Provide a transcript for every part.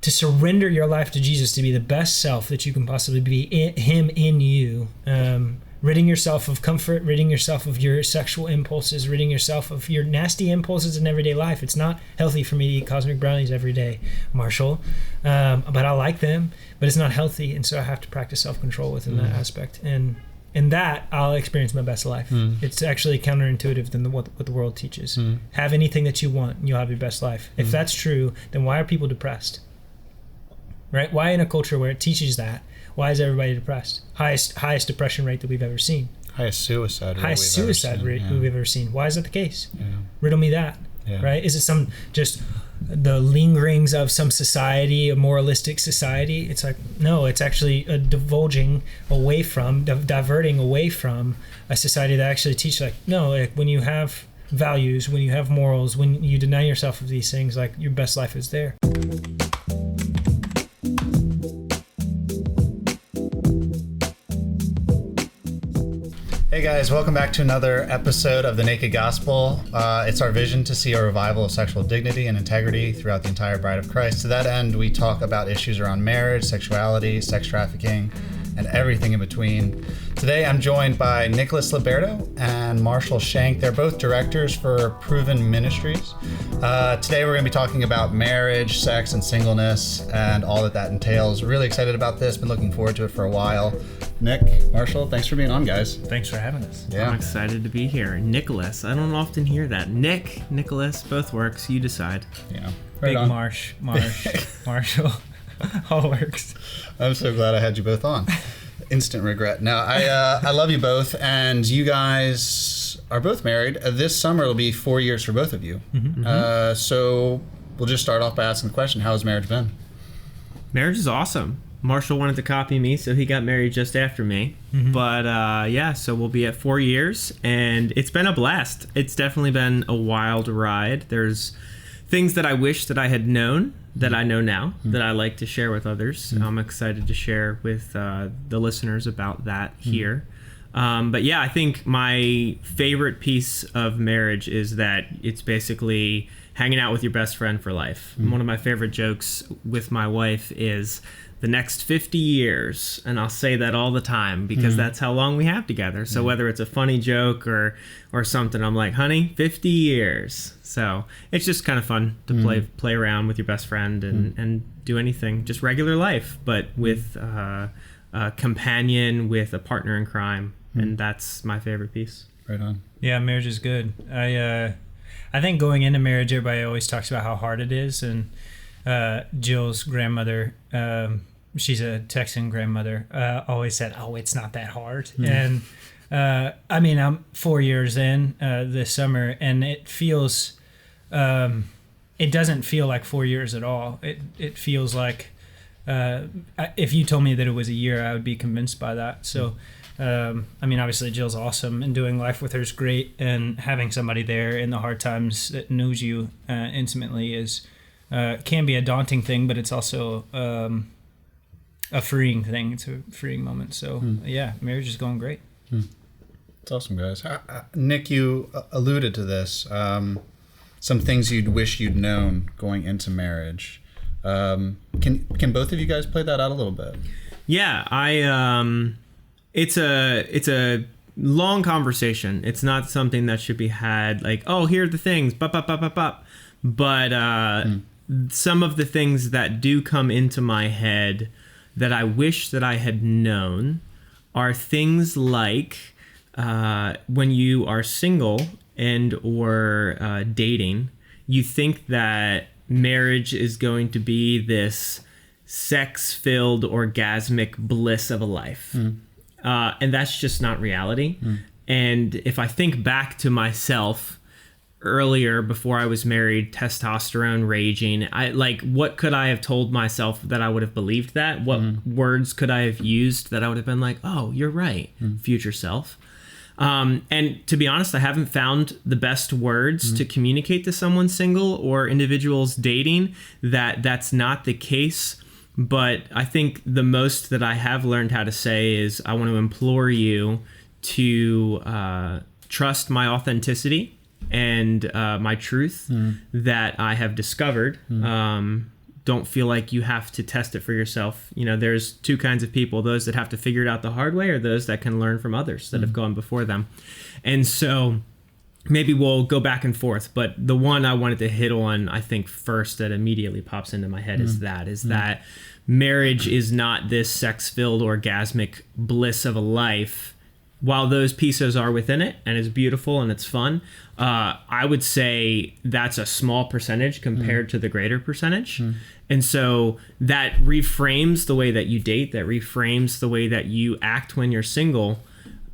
to surrender your life to Jesus, to be the best self that you can possibly be, him in you, ridding yourself of comfort, ridding yourself of your sexual impulses, ridding yourself of your nasty impulses in everyday life. It's not healthy for me to eat cosmic brownies every day, Marshall, but I like them, but it's not healthy, and so I have to practice self-control within that aspect, and in that I'll experience my best life. It's actually counterintuitive than what the world teaches. Have anything that you want, and you'll have your best life. If that's true, then why are people depressed? Right? Why in a culture where it teaches that, why is everybody depressed? Highest depression rate that we've ever seen. Highest suicide rate we've ever seen. Why is that the case? Yeah. Riddle me that. Yeah. Right? Is it just the lingerings of some society, a moralistic society? It's like, no, it's actually a diverting away from a society that actually teaches, like, no, like, when you have values, when you have morals, when you deny yourself of these things, like, your best life is there. Hey guys, welcome back to another episode of The Naked Gospel. It's our vision to see a revival of sexual dignity and integrity throughout the entire bride of Christ. To that end, we talk about issues around marriage, sexuality, sex trafficking, and everything in between. Today, I'm joined by Nicholas Liberto and Marshall Shank. They're both directors for Proven Ministries. Today, we're going to be talking about marriage, sex, and singleness, and all that entails. Really excited about this. Been looking forward to it for a while. Nick, Marshall, thanks for being on, guys. Thanks for having us. Yeah. I'm excited to be here. Nicholas, I don't often hear that. Nick, Nicholas, both works. You decide. Yeah. Right. Big on. Marshall. All works. I'm so glad I had you both on. Instant regret. No, I love you both, and you guys are both married. This summer it'll be 4 years for both of you. So we'll just start off by asking the question: how has marriage been? Marriage is awesome. Marshall wanted to copy me, so he got married just after me. But so we'll be at 4 years, and it's been a blast. It's definitely been a wild ride. There's things that I wish that I had known that I know now that I like to share with others. I'm excited to share with the listeners about that here. But yeah, I think my favorite piece of marriage is that it's basically hanging out with your best friend for life. One of my favorite jokes with my wife is the next 50 years, and I'll say that all the time because that's how long we have together. So whether it's a funny joke or something, I'm like, honey, 50 years. So it's just kind of fun to play around with your best friend and do anything, just regular life, but with a companion, with a partner in crime, and that's my favorite piece. Right on. Yeah, marriage is good. I think going into marriage, everybody always talks about how hard it is, and Jill's grandmother, she's a Texan grandmother, always said, oh, it's not that hard. And I mean, I'm 4 years in this summer, and it feels, it doesn't feel like 4 years at all. It feels like, if you told me that it was a year, I would be convinced by that. So, I mean, obviously Jill's awesome, and doing life with her is great, and having somebody there in the hard times that knows you intimately is can be a daunting thing, but it's also a freeing thing. It's a freeing moment. So yeah, marriage is going great. It's awesome, guys. Nick, you alluded to this. Some things you'd wish you'd known going into marriage. Can both of you guys play that out a little bit? Yeah, it's a long conversation. It's not something that should be had like, oh, here are the things, but some of the things that do come into my head that I wish that I had known are things like when you are single and or dating, you think that marriage is going to be this sex-filled, orgasmic bliss of a life. And that's just not reality. And if I think back to myself earlier, before I was married, testosterone raging, what could I have told myself that I would have believed that? What words could I have used that I would have been like, oh, you're right, future self? And to be honest, I haven't found the best words to communicate to someone single or individuals dating that that's not the case. But I think the most that I have learned how to say is I want to implore you to trust my authenticity and my truth that I have discovered. Don't don't feel like you have to test it for yourself. There's two kinds of people, those that have to figure it out the hard way or those that can learn from others that have gone before them. And so maybe we'll go back and forth, but the one I wanted to hit on, I think first that immediately pops into my head is that marriage is not this sex-filled orgasmic bliss of a life. While those pieces are within it and it's beautiful and it's fun, I would say that's a small percentage compared to the greater percentage. And so that reframes the way that you date, that reframes the way that you act when you're single,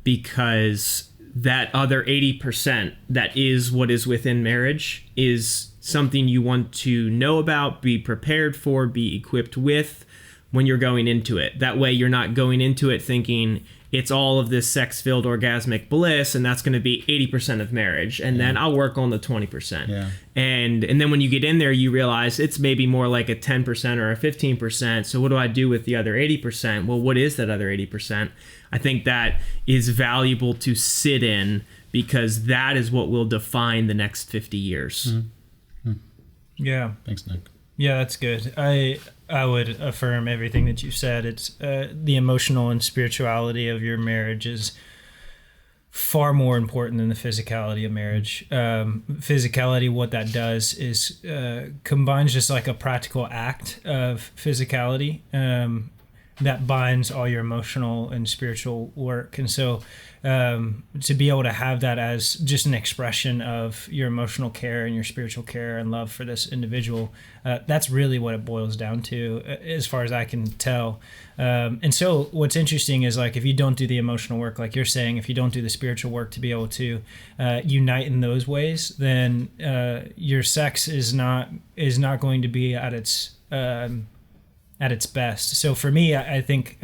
because that other 80% that is what is within marriage is something you want to know about, be prepared for, be equipped with when you're going into it. That way you're not going into it thinking it's all of this sex-filled orgasmic bliss and that's going to be 80% of marriage, and then I'll work on the 20%. Yeah. And then when you get in there, you realize it's maybe more like a 10% or a 15%. So what do I do with the other 80%? Well, what is that other 80%? I think that is valuable to sit in, because that is what will define the next 50 years. Yeah. Thanks, Nick. Yeah, that's good. I would affirm everything that you said. It's the emotional and spirituality of your marriage is far more important than the physicality of marriage. Physicality, what that does is combines just like a practical act of physicality that binds all your emotional and spiritual work. And so to be able to have that as just an expression of your emotional care and your spiritual care and love for this individual, that's really what it boils down to, as far as I can tell. And so what's interesting is, like, if you don't do the emotional work, like you're saying, if you don't do the spiritual work to be able to unite in those ways, then your sex is not going to be at its best. So for me, I think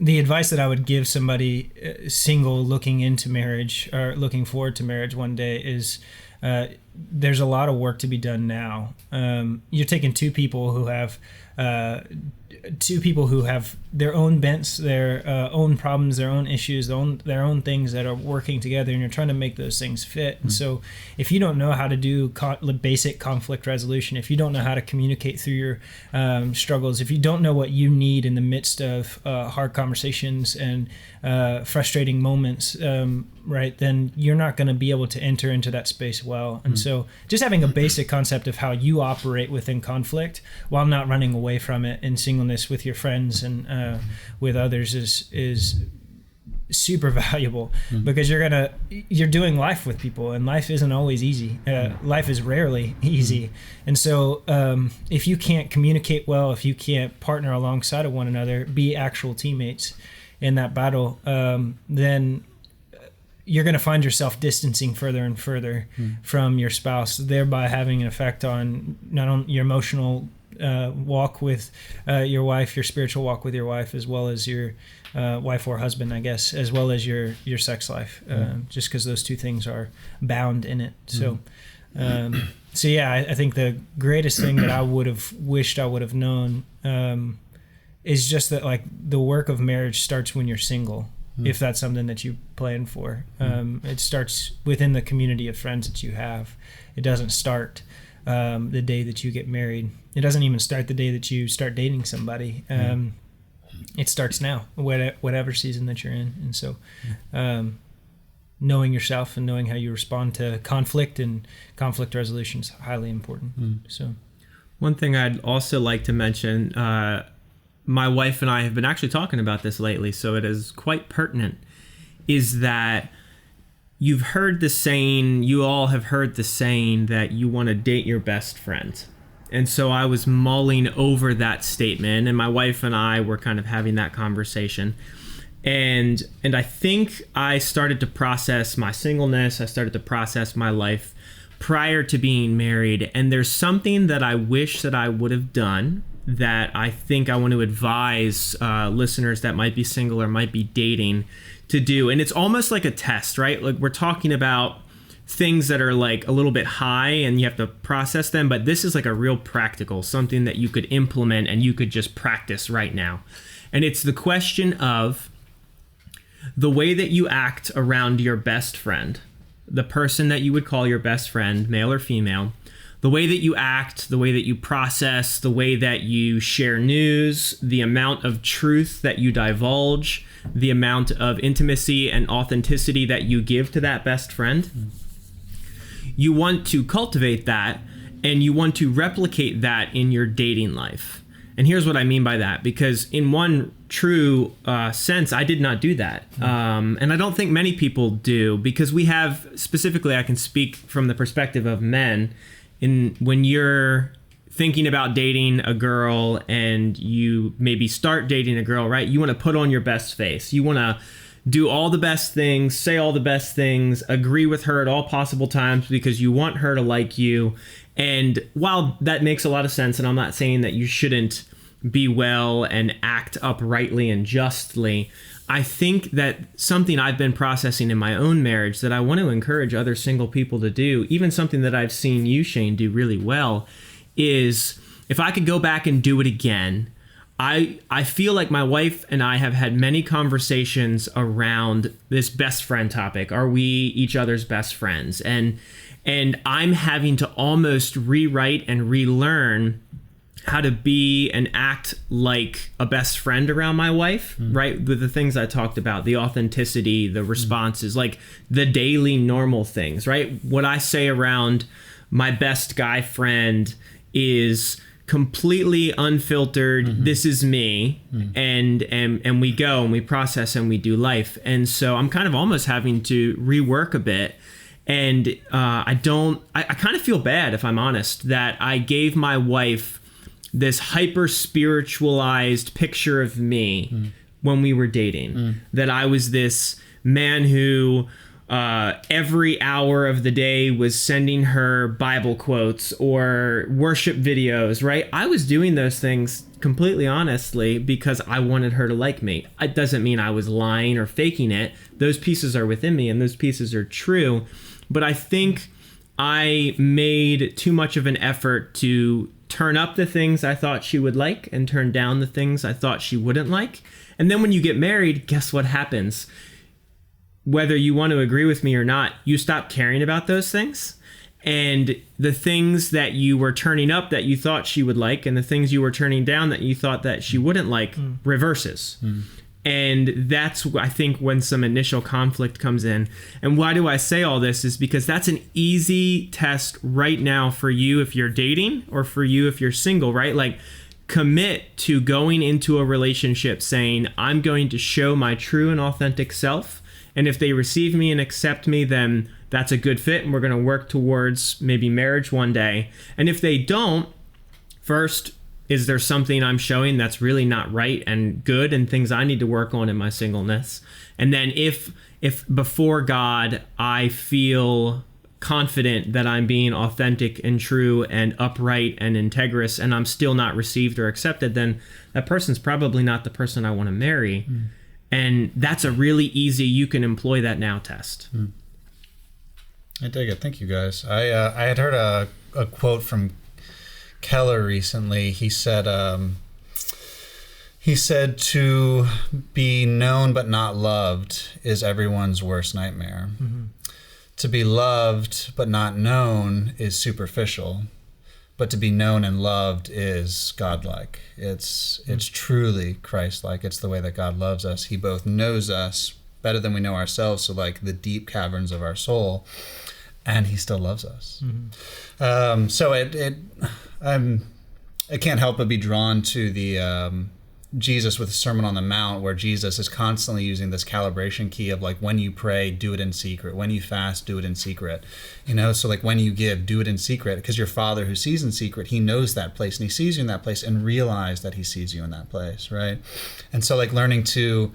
the advice that I would give somebody single looking into marriage or looking forward to marriage one day is there's a lot of work to be done now. You're taking two people who have their own bents, their own problems, their own issues, their own things that are working together, and you're trying to make those things fit. And so if you don't know how to do basic conflict resolution, if you don't know how to communicate through your struggles, if you don't know what you need in the midst of hard conversations and frustrating moments, right, then you're not going to be able to enter into that space well. And so just having a basic concept of how you operate within conflict while not running away from it in singleness with your friends and with others is super valuable, because you're doing life with people, and life isn't always easy. Life is rarely easy. And so if you can't communicate well, if you can't partner alongside of one another, be actual teammates in that battle, then you're going to find yourself distancing further and further from your spouse, thereby having an effect on not only your emotional walk with your wife, your spiritual walk with your wife, as well as your wife or husband, I guess, as well as your sex life, just because those two things are bound in it. So yeah, I think the greatest thing that I would have wished I would have known is just that, like, the work of marriage starts when you're single. If that's something that you plan for, it starts within the community of friends that you have. It doesn't start the day that you get married. It doesn't even start the day that you start dating somebody. It starts now, whatever season that you're in. And so knowing yourself and knowing how you respond to conflict and conflict resolution is highly important. So one thing I'd also like to mention, my wife and I have been actually talking about this lately, so it is quite pertinent, is that you all have heard the saying that you want to date your best friend. And so I was mulling over that statement, and my wife and I were kind of having that conversation. And I think I started to process my singleness. I started to process my life prior to being married. And there's something that I wish that I would have done that I think I want to advise listeners that might be single or might be dating to do. And it's almost like a test, right? Like, we're talking about things that are like a little bit high and you have to process them, but this is like a real practical, something that you could implement and you could just practice right now. And it's the question of the way that you act around your best friend, the person that you would call your best friend, male or female, the way that you act, the way that you process, the way that you share news, the amount of truth that you divulge, the amount of intimacy and authenticity that you give to that best friend. You want to cultivate that, and you want to replicate that in your dating life. And here's what I mean by that, because in one true sense, I did not do that. And I don't think many people do, because we have, specifically, I can speak from the perspective of men, when you're thinking about dating a girl and you maybe start dating a girl, right? You want to put on your best face. You want to do all the best things, say all the best things, agree with her at all possible times because you want her to like you. And while that makes a lot of sense, and I'm not saying that you shouldn't be well and act uprightly and justly, I think that something I've been processing in my own marriage that I want to encourage other single people to do, even something that I've seen you, Shane, do really well, is if I could go back and do it again, I feel like my wife and I have had many conversations around this best friend topic. Are we each other's best friends? And I'm having to almost rewrite and relearn how to be and act like a best friend around my wife, right? With the things I talked about, the authenticity, the responses, like the daily normal things, right? What I say around my best guy friend is completely unfiltered. This is me. And we go and we process and we do life. And so I'm kind of almost having to rework a bit. And I kind of feel bad, if I'm honest, that I gave my wife this hyper spiritualized picture of me when we were dating, that I was this man who every hour of the day was sending her Bible quotes or worship videos, right? I was doing those things completely honestly because I wanted her to like me. It doesn't mean I was lying or faking it. Those pieces are within me and those pieces are true. But I think I made too much of an effort to turn up the things I thought she would like and turn down the things I thought she wouldn't like. And then when you get married, guess what happens? Whether you want to agree with me or not, you stop caring about those things. And the things that you were turning up that you thought she would like and the things you were turning down that you thought that she wouldn't like reverses. And that's, I think, when some initial conflict comes in. And why do I say all this is because that's an easy test right now for you if you're dating or for you if you're single, right? Like, commit to going into a relationship saying, I'm going to show my true and authentic self. And if they receive me and accept me, then that's a good fit. And we're going to work towards maybe marriage one day. And if they don't, first, is there something I'm showing that's really not right and good and things I need to work on in my singleness? And then if before God, I feel confident that I'm being authentic and true and upright and integrous and I'm still not received or accepted, then that person's probably not the person I want to marry. And that's a really easy, you can employ that now test. I dig it. Thank you, guys. I had heard a quote from Keller recently. He said to be known but not loved is everyone's worst nightmare. To be loved but not known is superficial. But to be known and loved is godlike. It's truly Christ-like. It's the way that God loves us. He both knows us better than we know ourselves, so like the deep caverns of our soul, and he still loves us. So I can't help but be drawn to the Jesus with the Sermon on the Mount, where Jesus is constantly using this calibration key of like, when you pray, do it in secret. When you fast, do it in secret. You know, so like when you give, do it in secret, because your Father who sees in secret, he knows that place and he sees you in that place, and realize that he sees you in that place, right? And so like learning to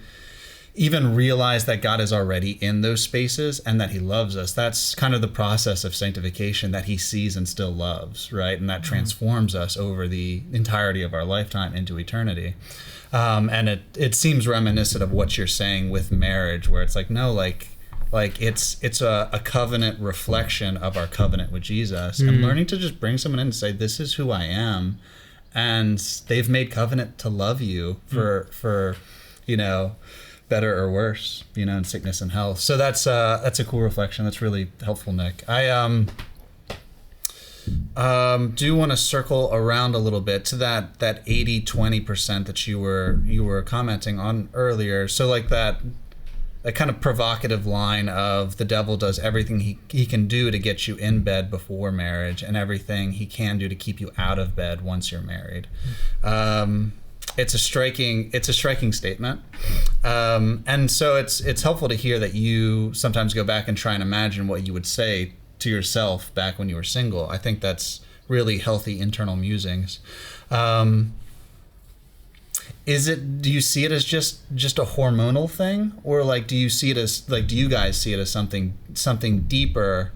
even realize that God is already in those spaces and that he loves us. That's kind of the process of sanctification, that he sees and still loves, right? And that transforms us over the entirety of our lifetime into eternity. And it seems reminiscent of what you're saying with marriage, where it's like, no, like it's a covenant reflection of our covenant with Jesus. And learning to just bring someone in and say, this is who I am. And they've made covenant to love you for you know, better or worse, you know, in sickness and health. So that's a cool reflection. That's really helpful, Nick. do want to circle around a little bit to that 80-20% that you were commenting on earlier. So like that kind of provocative line of the devil does everything he can do to get you in bed before marriage and everything he can do to keep you out of bed once you're married. It's a striking statement. And so it's helpful to hear that you sometimes go back and try and imagine what you would say to yourself back when you were single. I think that's really healthy internal musings. Do you see it as just a hormonal thing, or like do you guys see it as something deeper?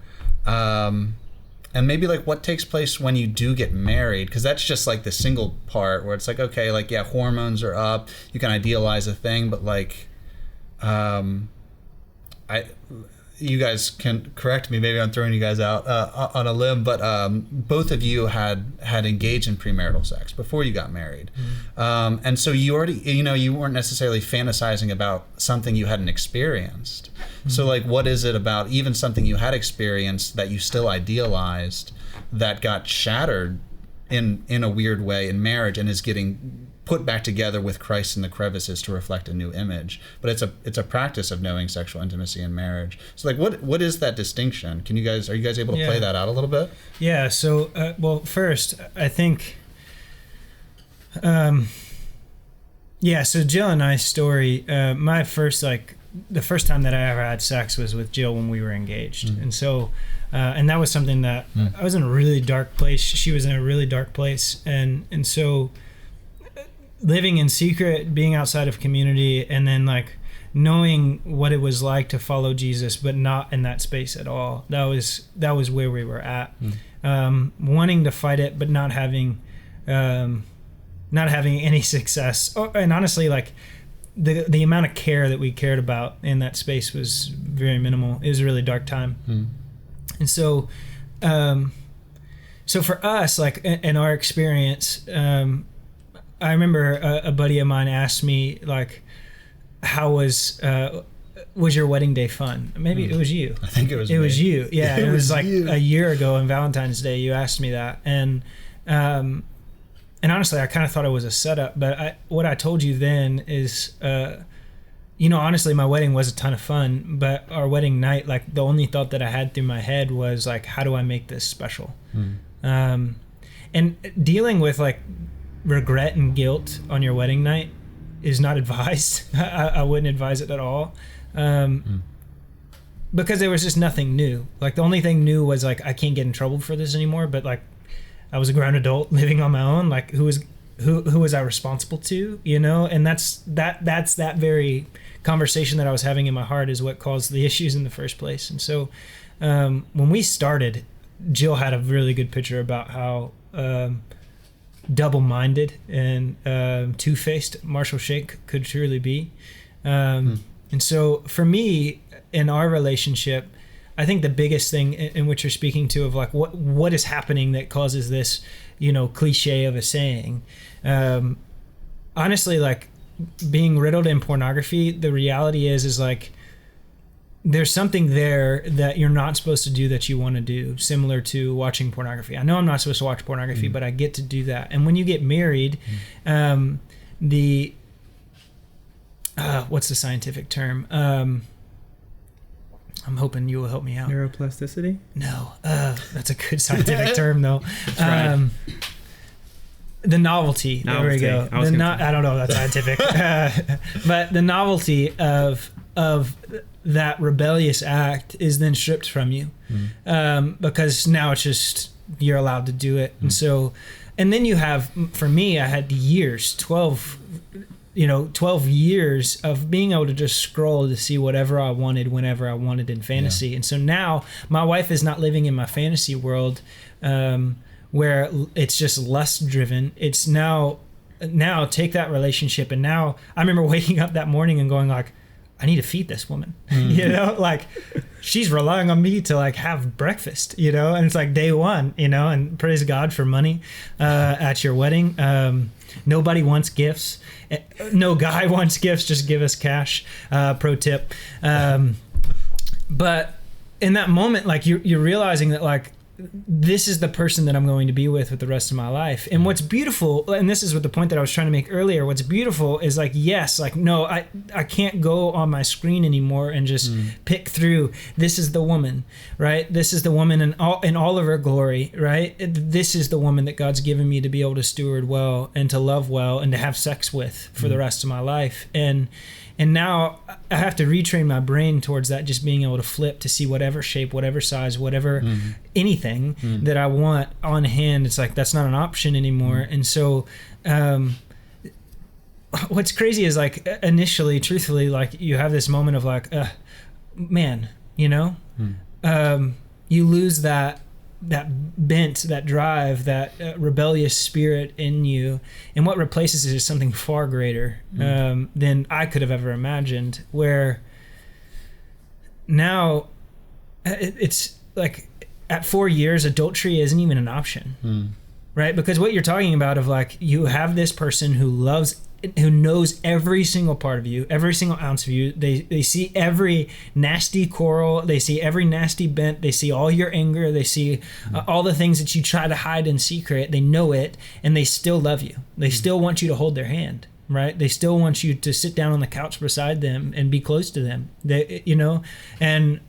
And maybe like what takes place when you do get married, because that's just like the single part where it's like, okay, like, yeah, hormones are up, you can idealize a thing, but like you guys can correct me, maybe I'm throwing you guys out on a limb, but both of you had engaged in premarital sex before you got married. Mm-hmm. And so you already, you weren't necessarily fantasizing about something you hadn't experienced. Mm-hmm. So like, what is it about even something you had experienced that you still idealized that got shattered in a weird way in marriage and is getting put back together with Christ in the crevices to reflect a new image? But it's a practice of knowing sexual intimacy in marriage. So like, what is that distinction? Are you guys able to play that out a little bit? Yeah. So well, first I think so Jill and I's story, my first, like the first time that I ever had sex was with Jill when we were engaged. Mm-hmm. And so and that was something that I was in a really dark place, she was in a really dark place, and so living in secret, being outside of community, and then like knowing what it was like to follow Jesus, but not in that space at all. That was where we were at. Wanting to fight it, but not having any success. And honestly, like the amount of care that we cared about in that space was very minimal. It was a really dark time. And so, so for us, like in our experience, I remember a buddy of mine asked me, like, how was your wedding day fun? Maybe it was you. I think it was me. It was you. Yeah, it was like you. A year ago on Valentine's Day, you asked me that. And honestly, I kind of thought it was a setup. But what I told you then is, honestly, my wedding was a ton of fun. But our wedding night, like, the only thought that I had through my head was, like, how do I make this special? And dealing with, like, regret and guilt on your wedding night is not advised. I wouldn't advise it at all, because there was just nothing new. Like the only thing new was like, I can't get in trouble for this anymore, but like I was a grown adult living on my own. Like who was I responsible to, and that's that very conversation that I was having in my heart is what caused the issues in the first place. And so when we started, Jill had a really good picture about how double-minded and two-faced Marshall Shank could truly be. And so for me, in our relationship, I think the biggest thing in which you're speaking to of like what is happening that causes this, cliche of a saying. Honestly, like being riddled in pornography, the reality is like there's something there that you're not supposed to do that you want to do, similar to watching pornography. I know I'm not supposed to watch pornography, but I get to do that. And when you get married, what's the scientific term? I'm hoping you will help me out. Neuroplasticity? No, that's a good scientific term though. The novelty. There we go. I don't know if that's scientific, but the novelty of that rebellious act is then stripped from you, because now it's just you're allowed to do it. And so, and then you have, for me, I had years, 12 years of being able to just scroll to see whatever I wanted whenever I wanted in fantasy. Yeah. And so now my wife is not living in my fantasy world, where it's just lust driven. It's now take that relationship, and now I remember waking up that morning and going like, I need to feed this woman, like she's relying on me to like have breakfast, and it's like day one, and praise God for money at your wedding. Nobody wants gifts. No guy wants gifts. Just give us cash. Pro tip. But in that moment, like you're realizing that like this is the person that I'm going to be with the rest of my life. And what's beautiful, and this is what the point that I was trying to make earlier, what's beautiful is like, yes, like, no, I can't go on my screen anymore and just pick through, this is the woman, right? This is the woman in all of her glory, right? This is the woman that God's given me to be able to steward well and to love well and to have sex with for the rest of my life. And now I have to retrain my brain towards that, just being able to flip to see whatever shape, whatever size, whatever, anything that I want on hand. It's like, that's not an option anymore. And so what's crazy is like initially, truthfully, like you have this moment of like, man, you know, you lose that bent, that drive, that rebellious spirit in you, and what replaces it is something far greater than I could have ever imagined, where now it's like at 4 years, adultery isn't even an option, right? Because what you're talking about of like, you have this person who knows every single part of you, every single ounce of you. They see every nasty quarrel. They see every nasty bent. They see all your anger. They see all the things that you try to hide in secret. They know it, and they still love you. They still want you to hold their hand, right? They still want you to sit down on the couch beside them and be close to them. They, you know, and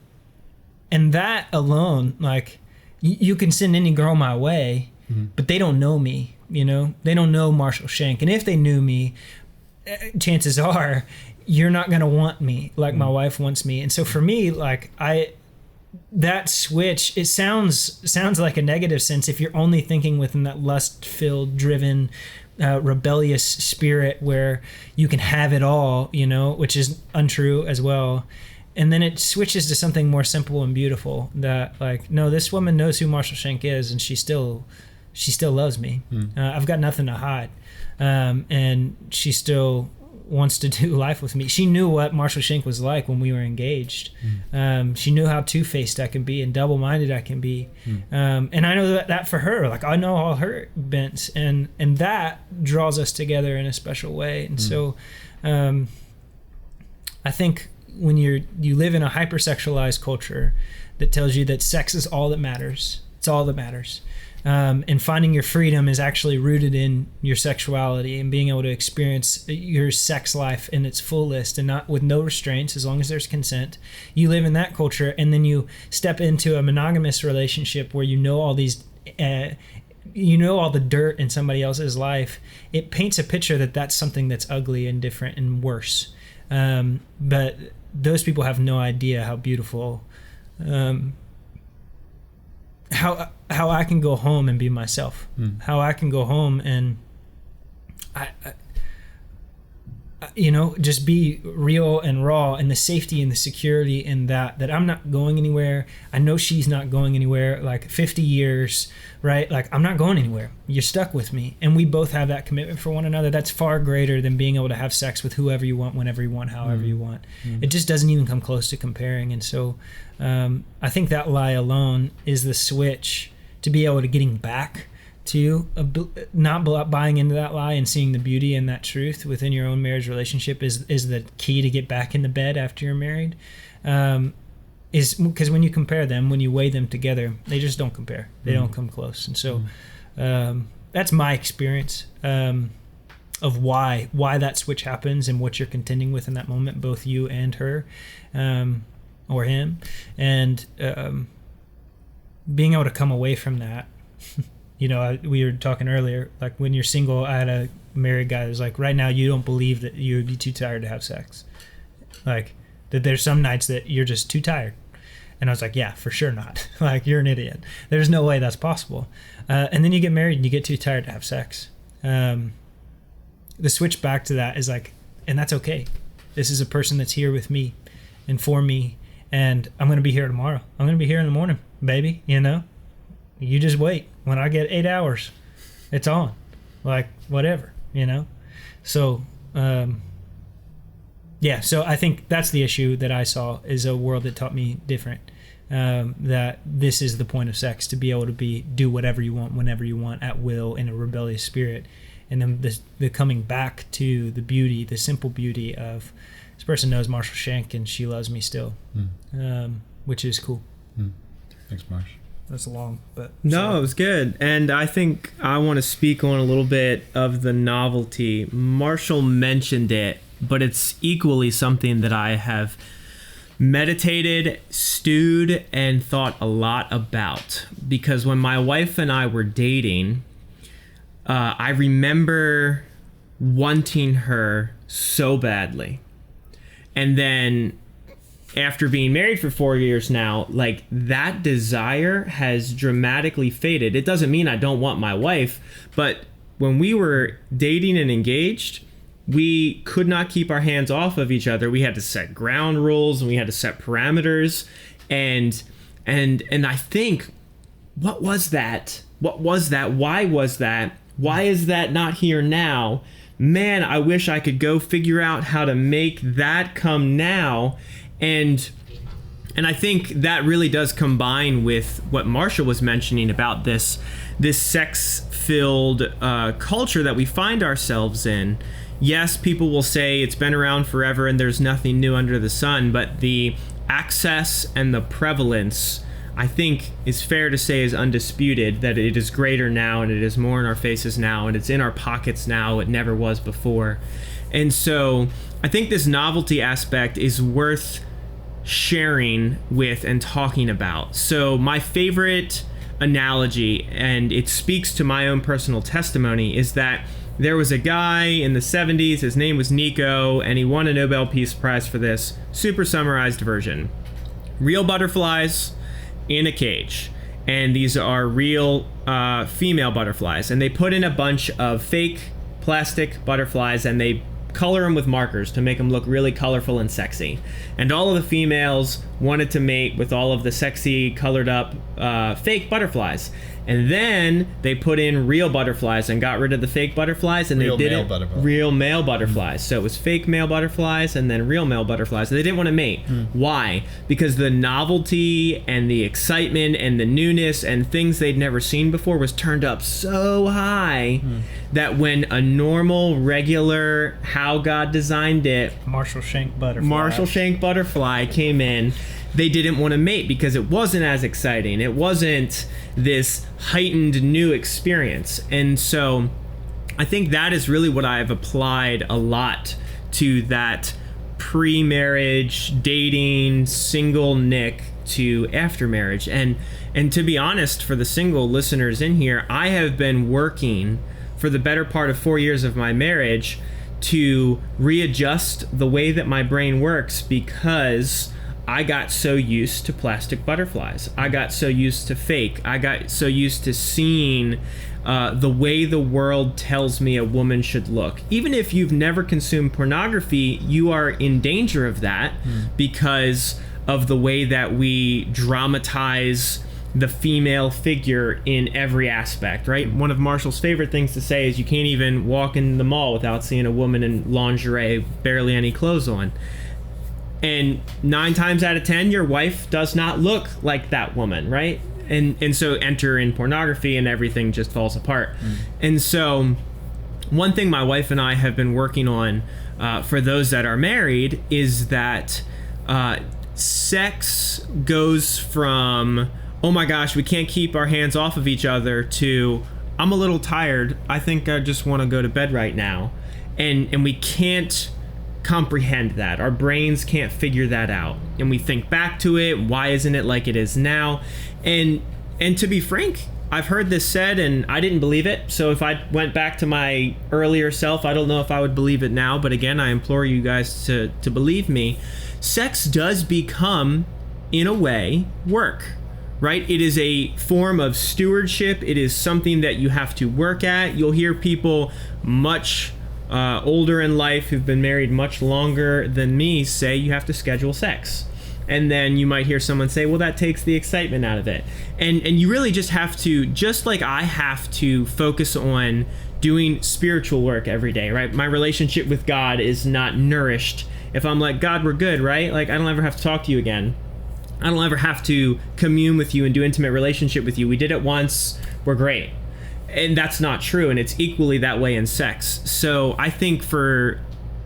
that alone, like, you can send any girl my way, but they don't know me. You know, they don't know Marshall Shank. And if they knew me, chances are you're not going to want me like my wife wants me. And so for me, like that switch, it sounds like a negative sense if you're only thinking within that lust-filled, driven, rebellious spirit where you can have it all, you know, which is untrue as well. And then it switches to something more simple and beautiful that like, no, this woman knows who Marshall Shank is, and she still loves me. I've got nothing to hide. And she still wants to do life with me. She knew what Marshall Shank was like when we were engaged. She knew how two-faced I can be and double-minded I can be. And I know that for her, like I know all her bents, and that draws us together in a special way. And so I think when you live in a hypersexualized culture that tells you that sex is all that matters, it's all that matters. And finding your freedom is actually rooted in your sexuality and being able to experience your sex life in its fullest and not with no restraints, as long as there's consent. You live in that culture, and then you step into a monogamous relationship where you know all these, you know all the dirt in somebody else's life. It paints a picture that that's something that's ugly and different and worse. But those people have no idea how beautiful, how I can go home and be myself, how I can go home and I you know, just be real and raw, and the safety and the security in that I'm not going anywhere. I know she's not going anywhere. Like 50 years, right? Like I'm not going anywhere. You're stuck with me. And we both have that commitment for one another. That's far greater than being able to have sex with whoever you want, whenever you want, however you want. It just doesn't even come close to comparing. And so I think that lie alone is the switch to be able to getting back to not buying into that lie and seeing the beauty in that truth within your own marriage relationship is the key to get back in the bed after you're married. Is because when you compare them, when you weigh them together, they just don't compare. They don't come close. And so that's my experience of why that switch happens and what you're contending with in that moment, both you and her or him, and being able to come away from that. You know, we were talking earlier, like when you're single, I had a married guy that was like, right now you don't believe that you would be too tired to have sex. Like, that there's some nights that you're just too tired. And I was like, yeah, for sure not. Like, you're an idiot. There's no way that's possible. And then you get married and you get too tired to have sex. The switch back to that is like, and that's okay. This is a person that's here with me and for me. And I'm going to be here tomorrow. I'm going to be here in the morning, baby, you know? You just wait. When I get 8 hours, it's on. Like, whatever, you know? So, yeah, so I think that's the issue that I saw, is a world that taught me different. That this is the point of sex, to be able to do whatever you want, whenever you want, at will, in a rebellious spirit. And then the coming back to the beauty, the simple beauty of, this person knows Marshall Shank and she loves me still, which is cool. Thanks, Marsh. That's long, but No, it was good. And I think I want to speak on a little bit of the novelty. Marshall mentioned it, but it's equally something that I have meditated, stewed, and thought a lot about. Because when my wife and I were dating, I remember wanting her so badly. And then after being married for 4 years now, like, that desire has dramatically faded. It doesn't mean I don't want my wife, but when we were dating and engaged, we could not keep our hands off of each other. We had to set ground rules and we had to set parameters. And I think, what was that? What was that? Why was that? Why is that not here now? Man, I wish I could go figure out how to make that come now. And I think that really does combine with what Marshall was mentioning about this sex-filled culture that we find ourselves in. Yes, people will say it's been around forever and there's nothing new under the sun, but the access and the prevalence, I think, is fair to say is undisputed, that it is greater now and it is more in our faces now and it's in our pockets now. It never was before. And so I think this novelty aspect is worth sharing with and talking about. So my favorite analogy, and it speaks to my own personal testimony, is that there was a guy in the 70s, his name was Nico, and he won a Nobel Peace Prize for this. Super summarized version. Real butterflies in a cage. And these are real female butterflies. And they put in a bunch of fake plastic butterflies and they color them with markers to make them look really colorful and sexy. And all of the females wanted to mate with all of the sexy, colored up fake butterflies. And then they put in real butterflies and got rid of the fake butterflies, and Real they did male butterflies. real male butterflies. So it was fake male butterflies and then real male butterflies. They didn't want to mate. Why? Because the novelty and the excitement and the newness and things they'd never seen before was turned up so high that when a normal, regular, how God designed it, Marshall Shank butterfly came in, they didn't want to mate because it wasn't as exciting. It wasn't this heightened new experience. And so I think that is really what I've applied a lot to that pre-marriage, dating, single Nick to after marriage. And to be honest, for the single listeners in here, I have been working for the better part of 4 years of my marriage to readjust the way that my brain works, because I got so used to plastic butterflies. I got so used to fake. I got so used to seeing the way the world tells me a woman should look. Even if you've never consumed pornography, you are in danger of that because of the way that we dramatize the female figure in every aspect, right? One of Marshall's favorite things to say is you can't even walk in the mall without seeing a woman in lingerie, barely any clothes on. And 9 times out of 10, your wife does not look like that woman, right? And so enter in pornography and everything just falls apart. And so one thing my wife and I have been working on for those that are married is that sex goes from, oh my gosh, we can't keep our hands off of each other, to, I'm a little tired, I think I just want to go to bed right now. And we can't comprehend that. Our brains can't figure that out. And we think back to it, why isn't it like it is now? And to be frank, I've heard this said and I didn't believe it. So if I went back to my earlier self, I don't know if I would believe it now. But again, I implore you guys to believe me. Sex does become, in a way, work. Right? It is a form of stewardship. It is something that you have to work at. You'll hear people much older in life who've been married much longer than me say you have to schedule sex. And then you might hear someone say, well, that takes the excitement out of it. And you really just have to, just like I have to focus on doing spiritual work every day, right? My relationship with God is not nourished if I'm like, God, we're good, right? Like, I don't ever have to talk to you again. I don't ever have to commune with you and do intimate relationship with you. We did it once, we're great. And that's not true, and it's equally that way in sex. So I think for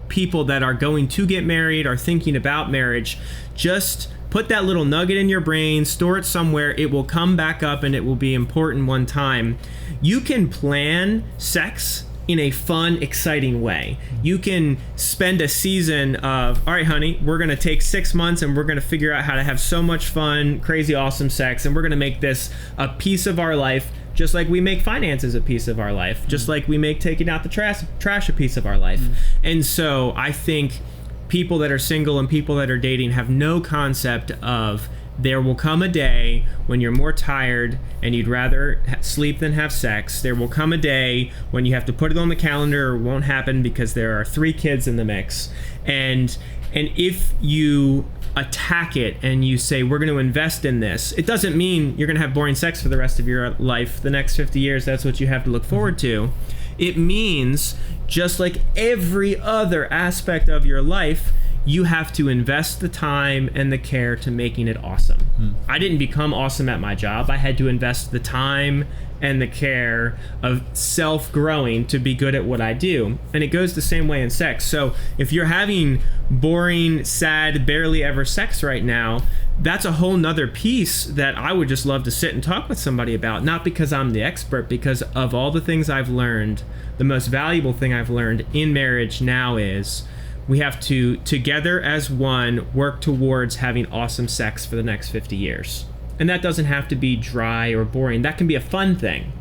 people that are going to get married or thinking about marriage, just put that little nugget in your brain, store it somewhere. It will come back up and it will be important one time. You can plan sex in a fun, exciting way. You can spend a season of, all right, honey, we're going to take 6 months and we're going to figure out how to have so much fun, crazy, awesome sex. And we're going to make this a piece of our life, just like we make finances a piece of our life, just like we make taking out the trash a piece of our life. And so I think people that are single and people that are dating have no concept of there will come a day when you're more tired and you'd rather sleep than have sex. There will come a day when you have to put it on the calendar or it won't happen because there are 3 kids in the mix. And if you attack it and you say, we're going to invest in this, it doesn't mean you're going to have boring sex for the rest of your life. The next 50 years, that's what you have to look forward to. It means, just like every other aspect of your life, you have to invest the time and the care to making it awesome. I didn't become awesome at my job. I had to invest the time and the care of self-growing to be good at what I do. And it goes the same way in sex. So if you're having boring, sad, barely ever sex right now, that's a whole nother piece that I would just love to sit and talk with somebody about. Not because I'm the expert, because of all the things I've learned, the most valuable thing I've learned in marriage now is we have to, together as one, work towards having awesome sex for the next 50 years. And that doesn't have to be dry or boring. That can be a fun thing.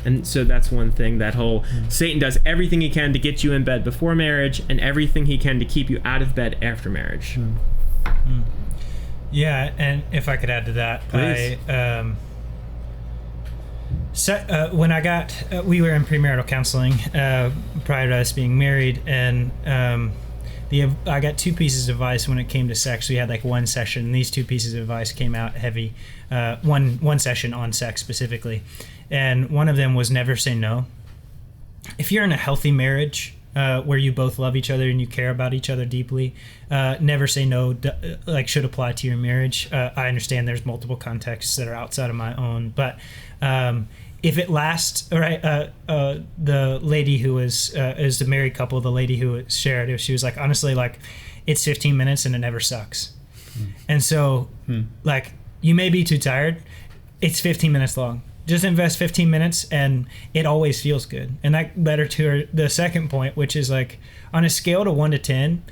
And so that's one thing, that whole Satan does everything he can to get you in bed before marriage and everything he can to keep you out of bed after marriage. Yeah, and if I could add to that, Please. When I got, we were in premarital counseling prior to us being married, and I got 2 pieces of advice when it came to sex. We had like one session, and these 2 pieces of advice came out heavy. One session on sex specifically, and one of them was never say no. If you're in a healthy marriage where you both love each other and you care about each other deeply, never say no should apply to your marriage. I understand there's multiple contexts that are outside of my own, but if it lasts, right, the lady who was is the married couple, the lady who shared it, she was like, honestly, like, it's 15 minutes and it never sucks. And so like, you may be too tired, it's 15 minutes long. Just invest 15 minutes and it always feels good. And that led her to the second point, which is like, on a scale to 1 to 10,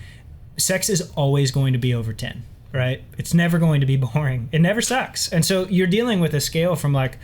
sex is always going to be over 10, right? It's never going to be boring. It never sucks. And so you're dealing with a scale from like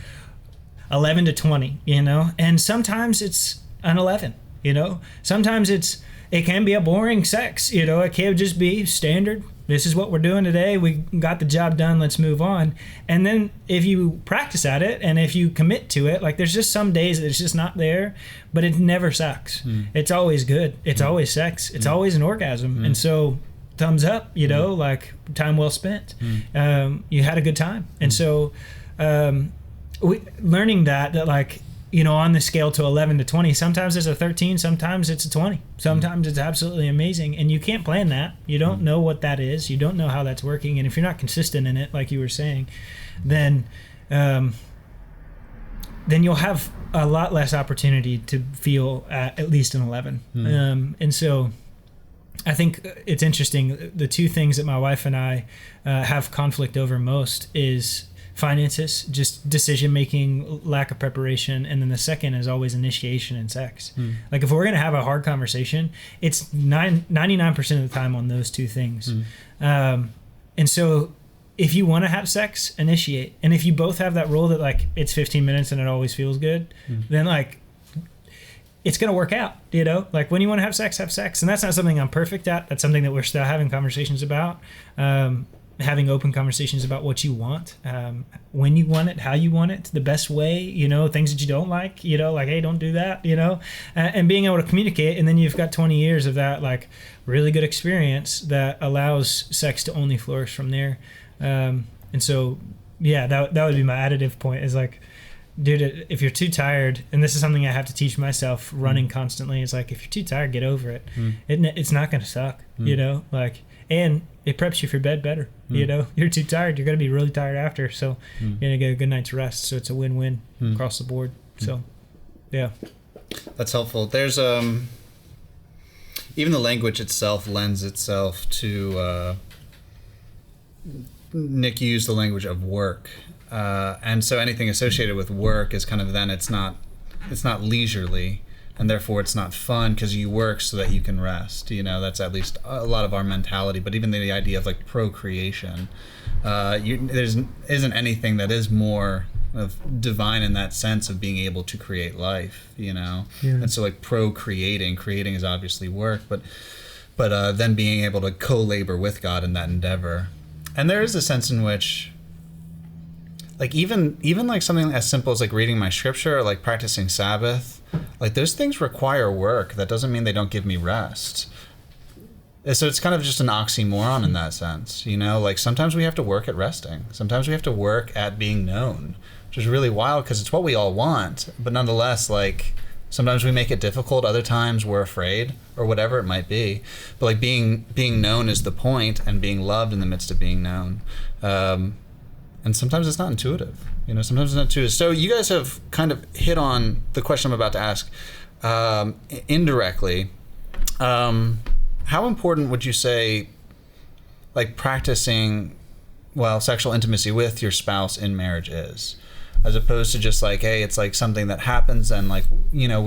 11 to 20, you know, and sometimes it's an 11, you know, sometimes it can be a boring sex, you know, it can just be standard. This is what we're doing today. We got the job done. Let's move on. And then if you practice at it and if you commit to it, like, there's just some days that it's just not there, but it never sucks. It's always good. It's always sex. It's always an orgasm. And so thumbs up, you know, like, time well spent. You had a good time. And so learning that like, you know, on the scale to 11 to 20, sometimes it's a 13, sometimes it's a 20, sometimes it's absolutely amazing, and you can't plan that. You don't know what that is. You don't know how that's working, and if you're not consistent in it, like you were saying, then you'll have a lot less opportunity to feel at least an 11. And so I think it's interesting. The 2 things that my wife and I have conflict over most is finances, just decision making, lack of preparation, and then the second is always initiation and sex. Like, if we're gonna have a hard conversation, it's 99% of the time on those 2 things. And so if you want to have sex, initiate. And if you both have that rule that like, it's 15 minutes and it always feels good, then like, it's going to work out, you know, like, when you want to have sex, have sex. And that's not something I'm perfect at. That's something that we're still having conversations about. Having open conversations about what you want, when you want it, how you want it, the best way, you know, things that you don't like, you know, like, hey, don't do that, you know, and being able to communicate. And then you've got 20 years of that, like, really good experience that allows sex to only flourish from there. And so, yeah, that would be my additive point, is like, dude, if you're too tired, and this is something I have to teach myself running constantly, is like, if you're too tired, get over it. It's not going to suck, you know, like, and it preps you for bed better. You know, you're too tired, you're going to be really tired after. So you're going to get a good night's rest. So it's a win-win across the board. So, yeah. That's helpful. There's even the language itself lends itself to Nick used the language of work, and so anything associated with work is kind of then it's not leisurely, and therefore it's not fun because you work so that you can rest. You know, that's at least a lot of our mentality. But even the idea of like procreation, there isn't anything that is more of divine in that sense of being able to create life. You know, and so like creating is obviously work, but then being able to co-labor with God in that endeavor. And there is a sense in which, like even like something as simple as like reading my scripture or like practicing Sabbath, like those things require work. That doesn't mean they don't give me rest. So it's kind of just an oxymoron in that sense, you know, like sometimes we have to work at resting. Sometimes we have to work at being known, which is really wild because it's what we all want. But nonetheless, like sometimes we make it difficult. Other times we're afraid or whatever it might be. But like being known is the point, and being loved in the midst of being known. And sometimes it's not intuitive. You know, sometimes it's not intuitive. So you guys have kind of hit on the question I'm about to ask indirectly. How important would you say, like, practicing, sexual intimacy with your spouse in marriage is? As opposed to just like, hey, it's like something that happens and like, you know,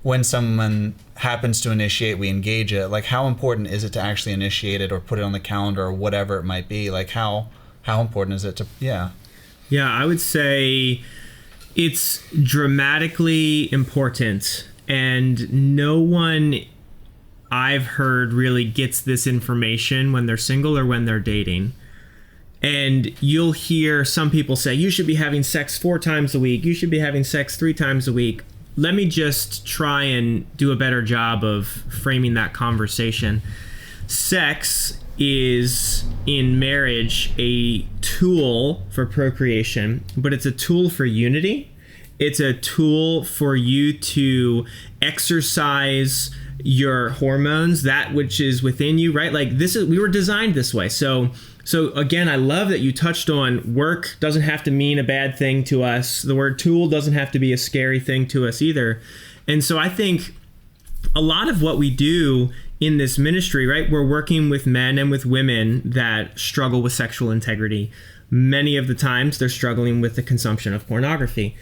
when someone happens to initiate, we engage it. Like, how important is it to actually initiate it or put it on the calendar or whatever it might be? Like, how important is it to, Yeah, I would say it's dramatically important, and no one I've heard really gets this information when they're single or when they're dating. And you'll hear some people say, you should be having sex 4 times a week. You should be having sex 3 times a week. Let me just try and do a better job of framing that conversation. Sex is, in marriage, a tool for procreation, but it's a tool for unity. It's a tool for you to exercise your hormones, that which is within you, right? Like we were designed this way. So again, I love that you touched on work doesn't have to mean a bad thing to us. The word tool doesn't have to be a scary thing to us either. And so I think a lot of what we do in this ministry, right, we're working with men and with women that struggle with sexual integrity. Many of the times they're struggling with the consumption of pornography,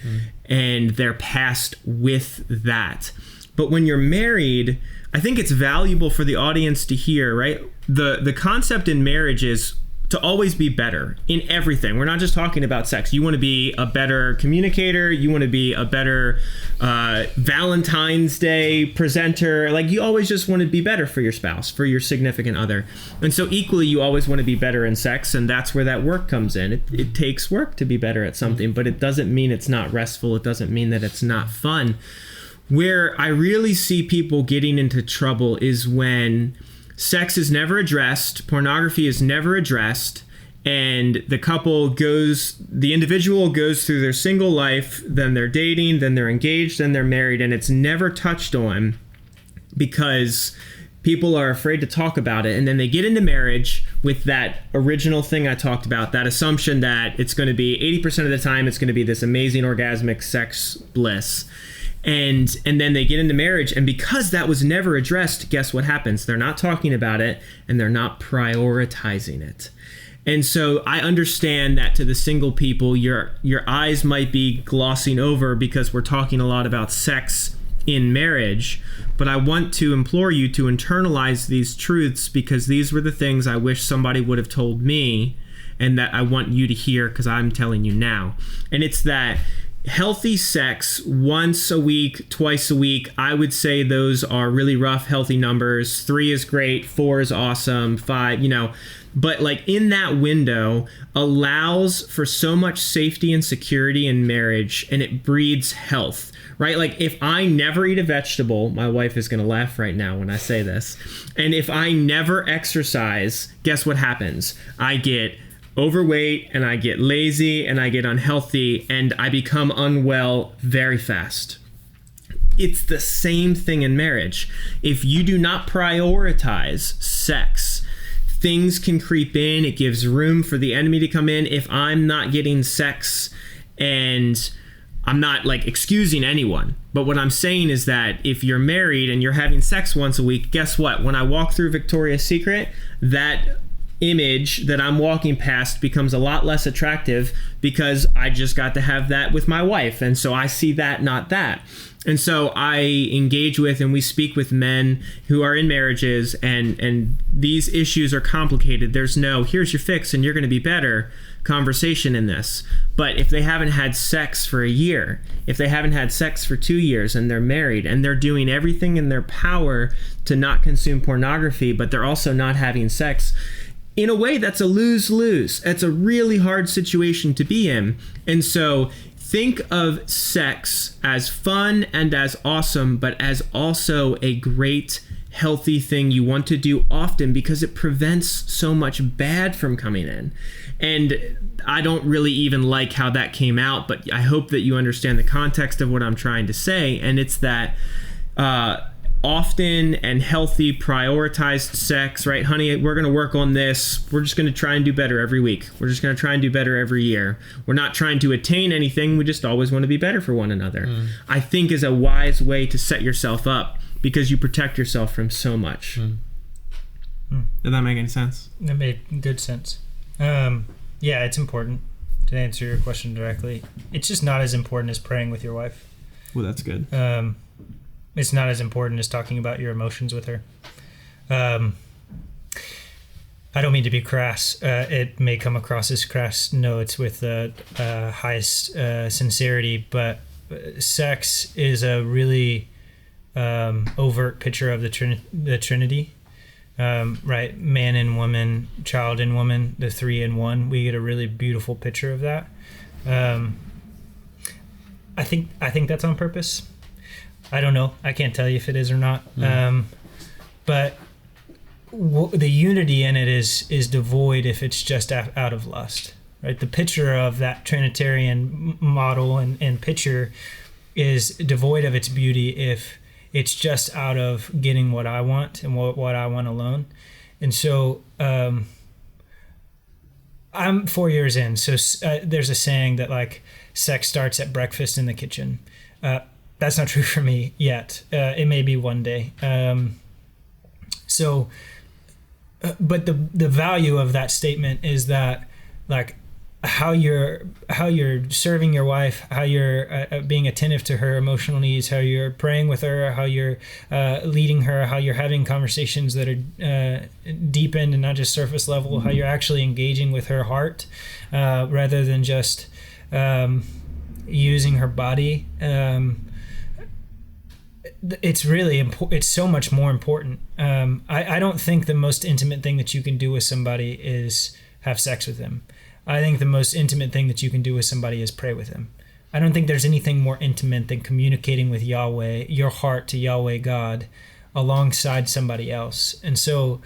and they're passed with that. But when you're married, I think it's valuable for the audience to hear, right? The concept in marriage is to always be better in everything. We're not just talking about sex. You want to be a better communicator. You want to be a better Valentine's Day presenter. Like, you always just want to be better for your spouse, for your significant other. And so equally, you always want to be better in sex, and that's where that work comes in. It takes work to be better at something, but it doesn't mean it's not restful. It doesn't mean that it's not fun. Where I really see people getting into trouble is when sex is never addressed, pornography is never addressed, and the individual goes through their single life, then they're dating, then they're engaged, then they're married, and it's never touched on because people are afraid to talk about it. And then they get into marriage with that original thing I talked about, that assumption that it's going to be 80% of the time, it's going to be this amazing orgasmic sex bliss. And then they get into marriage, and because that was never addressed, guess what happens? They're not talking about it, and they're not prioritizing it. And so I understand that to the single people, your eyes might be glossing over because we're talking a lot about sex in marriage, but I want to implore you to internalize these truths, because these were the things I wish somebody would have told me, and that I want you to hear because I'm telling you now. And it's that healthy sex once a week, twice a week, I would say those are really rough, healthy numbers. 3 is great, 4 is awesome, 5, but like in that window allows for so much safety and security in marriage, and it breeds health, right? Like if I never eat a vegetable, my wife is going to laugh right now when I say this, and if I never exercise, guess what happens? I get overweight, and I get lazy, and I get unhealthy, and I become unwell very fast. It's the same thing in marriage. If you do not prioritize sex, things can creep in. It gives room for the enemy to come in. If I'm not getting sex, and I'm not like excusing anyone, but what I'm saying is that if you're married and you're having sex once a week, guess what? When I walk through Victoria's Secret, that image that I'm walking past becomes a lot less attractive because I just got to have that with my wife. And so I see that, not that. And so I engage with and we speak with men who are in marriages, and these issues are complicated. There's no, here's your fix and you're going to be better conversation in this. But if they haven't had sex for a year, if they haven't had sex for 2 years and they're married and they're doing everything in their power to not consume pornography, but they're also not having sex, in a way, that's a lose-lose. It's a really hard situation to be in. And so think of sex as fun and as awesome, but as also a great, healthy thing you want to do often because it prevents so much bad from coming in. And I don't really even like how that came out, but I hope that you understand the context of what I'm trying to say. And it's that often and healthy prioritized sex, right? Honey, we're going to work on this. We're just going to try and do better every week. We're just going to try and do better every year. We're not trying to attain anything. We just always want to be better for one another. I think is a wise way to set yourself up because you protect yourself from so much. Did that make any sense? That made good sense. Yeah, it's important to answer your question directly. It's just not as important as praying with your wife. Well, that's good. It's not as important as talking about your emotions with her. I don't mean to be crass. It may come across as crass. No, it's with the highest sincerity. But sex is a really overt picture of the Trinity. Right? Man and woman, child and woman, the three in one. We get a really beautiful picture of that. I think that's on purpose. I don't know. I can't tell you if it is or not. But the unity in it is devoid if it's just out of lust. Right? The picture of that Trinitarian model and picture is devoid of its beauty if it's just out of getting what I want and what I want alone. And so I'm 4 years in. So there's a saying that like sex starts at breakfast in the kitchen. That's not true for me yet. It may be one day. But the value of that statement is that like how you're serving your wife, how you're being attentive to her emotional needs, how you're praying with her, how you're leading her, how you're having conversations that are deepened and not just surface level, how you're actually engaging with her heart rather than just using her body. It's really important. It's so much more important. I don't think the most intimate thing that you can do with somebody is have sex with them. I think the most intimate thing that you can do with somebody is pray with them. I don't think there's anything more intimate than communicating with Yahweh, your heart to Yahweh God, alongside somebody else. And so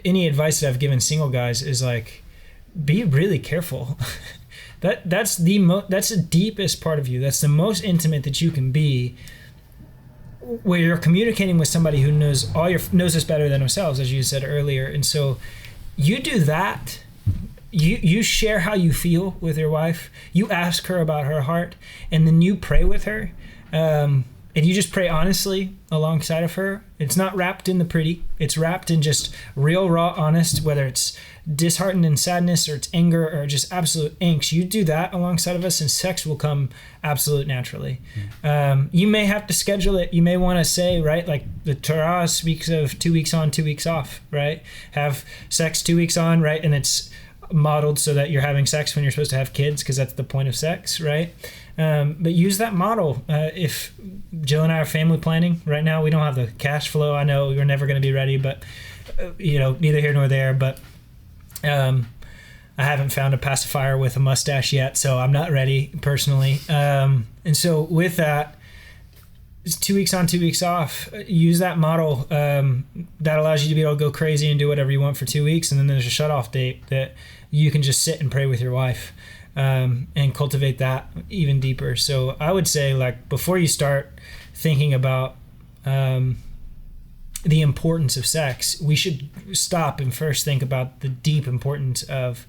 any advice that I've given single guys is like, be really careful. That's the deepest part of you. That's the most intimate that you can be, where you're communicating with somebody who knows us better than ourselves, as you said earlier. And so you do that. You share how you feel with your wife. You ask her about her heart, and then you pray with her. And you just pray honestly alongside of her. It's not wrapped in the pretty. It's wrapped in just real, raw, honest, whether it's disheartened and sadness or it's anger or just absolute angst. You do that alongside of us and sex will come absolute naturally. You may have to schedule it. You may want to say, right, like the Torah speaks of 2 weeks on, 2 weeks off, right? Have sex 2 weeks on, right? And it's modeled so that you're having sex when you're supposed to have kids because that's the point of sex, right? But use that model. If Jill and I are family planning right now, we don't have the cash flow. I know we're never going to be ready, but neither here nor there. But I haven't found a pacifier with a mustache yet, so I'm not ready personally. And so with that, it's 2 weeks on, 2 weeks off. Use that model. That allows you to be able to go crazy and do whatever you want for 2 weeks, and then there's a shut-off date that you can just sit and pray with your wife. And cultivate that even deeper. So I would say, like, before you start thinking about the importance of sex, we should stop and first think about the deep importance of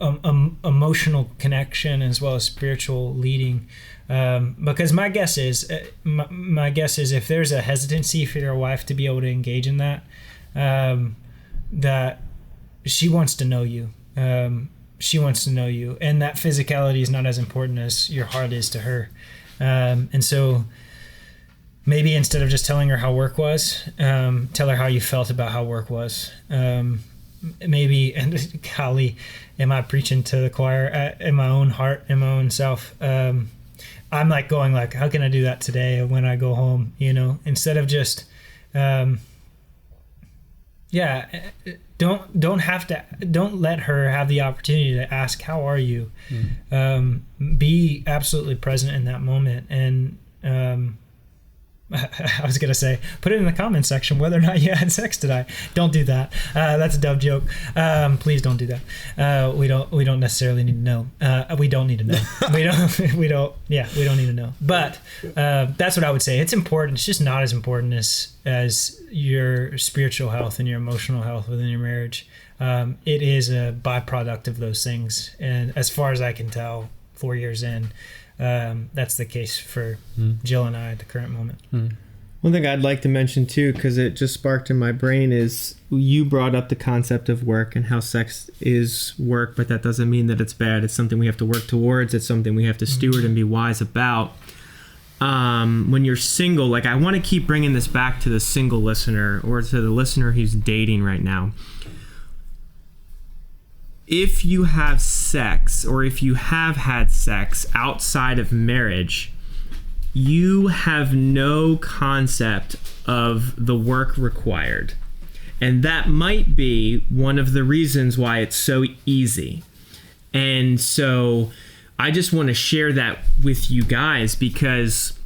emotional connection as well as spiritual leading. Because my guess is if there's a hesitancy for your wife to be able to engage in that, that she wants to know you. She wants to know you, and that physicality is not as important as your heart is to her. And so maybe instead of just telling her how work was, tell her how you felt about how work was. Maybe, and golly, am I preaching to the choir in my own heart, in my own self? I'm like going like, how can I do that today when I go home? You know, instead of just, don't let her have the opportunity to ask, how are you? Be absolutely present in that moment. And, I was going to say, put it in the comment section whether or not you had sex tonight. Don't do that. That's a dumb joke. Please don't do that. We don't necessarily need to know. We don't need to know. we don't need to know. But that's what I would say. It's important. It's just not as important as your spiritual health and your emotional health within your marriage. It is a byproduct of those things. And as far as I can tell, 4 years in, that's the case for Jill and I at the current moment. One thing I'd like to mention too, because it just sparked in my brain, is you brought up the concept of work and how sex is work, but that doesn't mean that it's bad. It's something we have to work towards. It's something we have to steward and be wise about. When you're single, like I want to keep bringing this back to the single listener or to the listener who's dating right now. If you have sex, or if you have had sex outside of marriage, you have no concept of the work required. And that might be one of the reasons why it's so easy. And so I just want to share that with you guys, because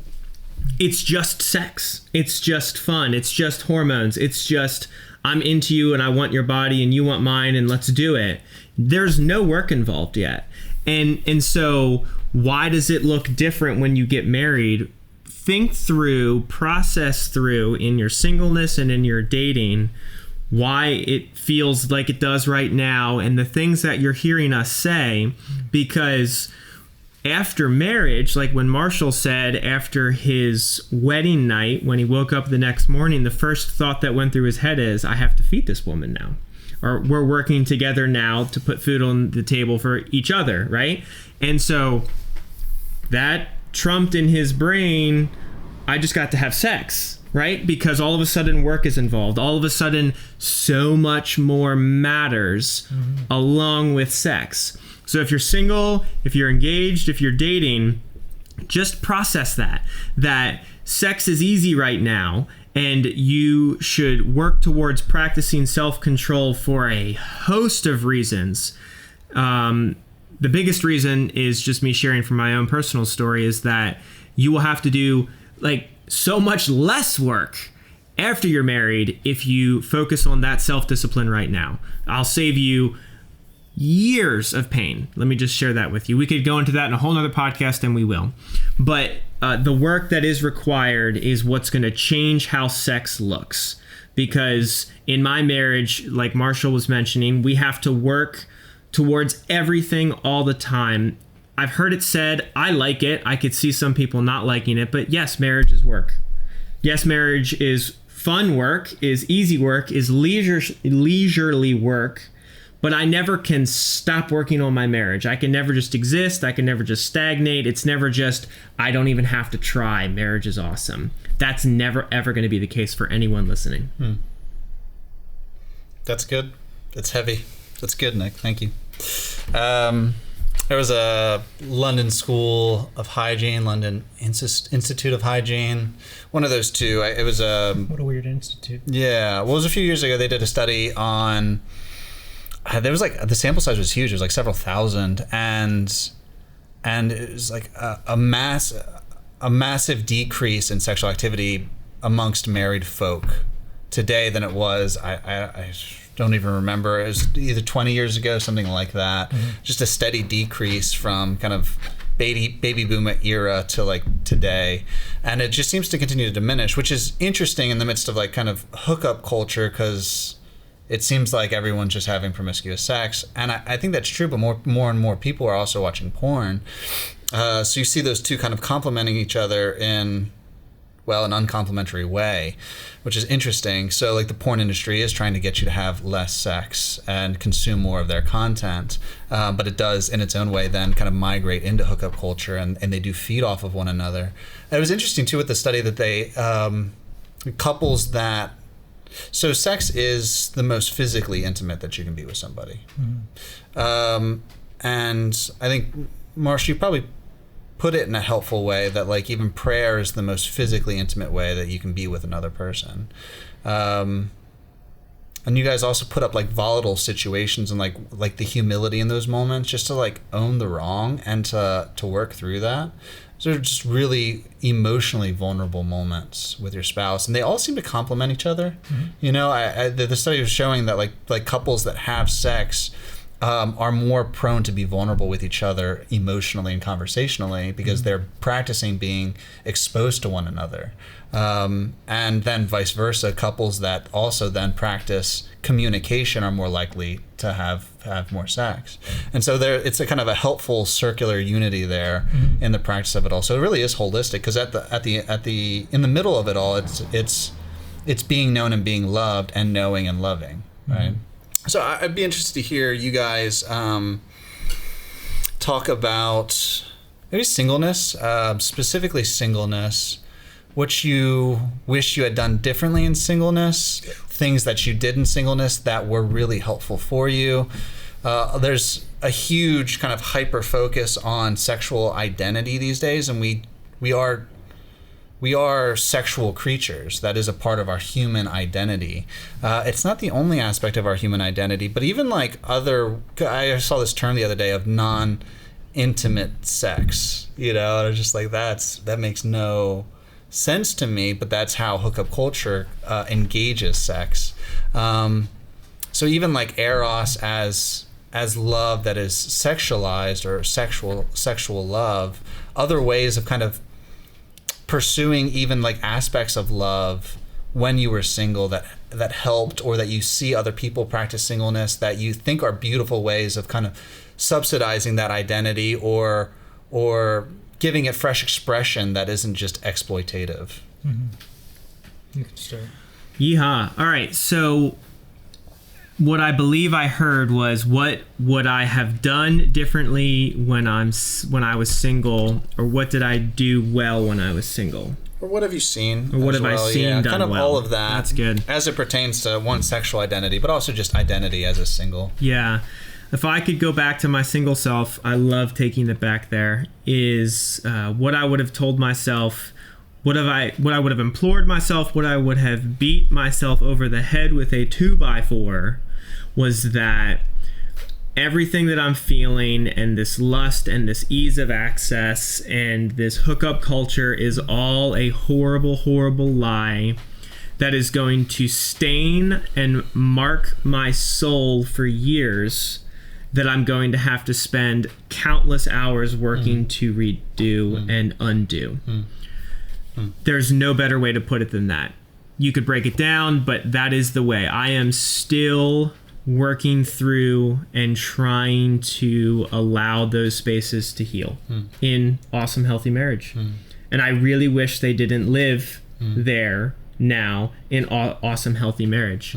it's just sex. It's just fun. It's just hormones. It's just, I'm into you and I want your body and you want mine and let's do it. There's no work involved yet. And so why does it look different when you get married? Think through, process through in your singleness and in your dating why it feels like it does right now and the things that you're hearing us say, because after marriage, like when Marshall said after his wedding night, when he woke up the next morning, the first thought that went through his head is, I have to feed this woman now. Or we're working together now to put food on the table for each other, right? And so that trumped in his brain, I just got to have sex, right? Because all of a sudden work is involved. All of a sudden so much more matters along with sex. So if you're single, if you're engaged, if you're dating, just process that sex is easy right now. And you should work towards practicing self-control for a host of reasons. The biggest reason is just me sharing from my own personal story, is that you will have to do like so much less work after you're married if you focus on that self-discipline right now. I'll save you years of pain. Let me just share that with you. We could go into that in a whole nother podcast, and we will. But the work that is required is what's going to change how sex looks. Because in my marriage, like Marshall was mentioning, we have to work towards everything all the time. I've heard it said, I like it. I could see some people not liking it, but yes, marriage is work. Yes, marriage is fun work, is easy work, is leisurely work. But I never can stop working on my marriage. I can never just exist. I can never just stagnate. It's never just, I don't even have to try. Marriage is awesome. That's never, ever going to be the case for anyone listening. That's good. That's heavy. That's good, Nick. Thank you. There was a London School of Hygiene, London Institute of Hygiene, one of those two. It was what a weird institute. Yeah. Well, it was a few years ago. They did a study on... there was like, the sample size was huge. It was like several thousand, and it was like a massive decrease in sexual activity amongst married folk today than it was. I don't even remember. It was either 20 years ago, something like that. Just a steady decrease from kind of baby boom era to like today, and it just seems to continue to diminish, which is interesting in the midst of like kind of hookup culture, because it seems like everyone's just having promiscuous sex. And I think that's true, but more and more people are also watching porn. So you see those two kind of complementing each other in well, an uncomplimentary way, which is interesting. So like the porn industry is trying to get you to have less sex and consume more of their content, but it does in its own way then kind of migrate into hookup culture, and they do feed off of one another. And it was interesting too with the study that they couples that, so sex is the most physically intimate that you can be with somebody. And I think, Marsh, you probably put it in a helpful way that like even prayer is the most physically intimate way that you can be with another person. And you guys also put up like volatile situations and like the humility in those moments just to like own the wrong and to work through that. So they're just really emotionally vulnerable moments with your spouse, and they all seem to complement each other. You know, the study was showing that like couples that have sex are more prone to be vulnerable with each other emotionally and conversationally because they're practicing being exposed to one another. And then vice versa, couples that also then practice communication are more likely to have more sex. And so it's a kind of a helpful circular unity there in the practice of it all. So it really is holistic, because in the middle of it all, it's being known and being loved, and knowing and loving, right? So I'd be interested to hear you guys talk about maybe singleness, specifically singleness, what you wish you had done differently in singleness, things that you did in singleness that were really helpful for you. There's a huge kind of hyper focus on sexual identity these days, and we are sexual creatures. That is a part of our human identity. It's not the only aspect of our human identity, but even like I saw this term the other day of non-intimate sex, you know, and I was just like, that makes no sense to me, but that's how hookup culture engages sex. So even like eros as love that is sexualized, or sexual love, other ways of kind of pursuing even like aspects of love when you were single that helped, or that you see other people practice singleness that you think are beautiful ways of kind of subsidizing that identity or giving it fresh expression that isn't just exploitative. You can start. Yeehaw. All right, so what I believe I heard was, what would I have done differently when I was single, or what did I do well when I was single? Or what have you seen? Or what have I seen done kind of well? all of that. That's good. As it pertains to one's sexual identity, but also just identity as a single. Yeah. If I could go back to my single self, I love taking it back there, is what I would have told myself, what I would have implored myself, what I would have beat myself over the head with a 2x4, was that everything that I'm feeling, and this lust and this ease of access and this hookup culture, is all a horrible, horrible lie that is going to stain and mark my soul for years, that I'm going to have to spend countless hours working to redo and undo. There's no better way to put it than that. You could break it down, but that is the way. I am still working through and trying to allow those spaces to heal in awesome, healthy marriage. And I really wish they didn't live there now in awesome, healthy marriage.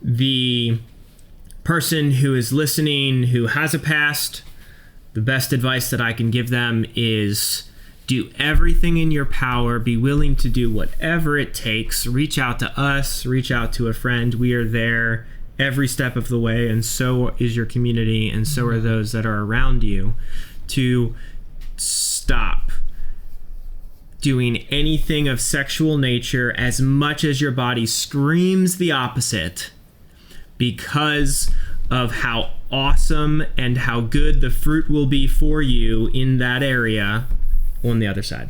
The person who is listening, who has a past, the best advice that I can give them is do everything in your power, be willing to do whatever it takes, reach out to us, reach out to a friend. We are there every step of the way, and so is your community, and so are those that are around you, to stop doing anything of sexual nature as much as your body screams the opposite, because of how awesome and how good the fruit will be for you in that area on the other side.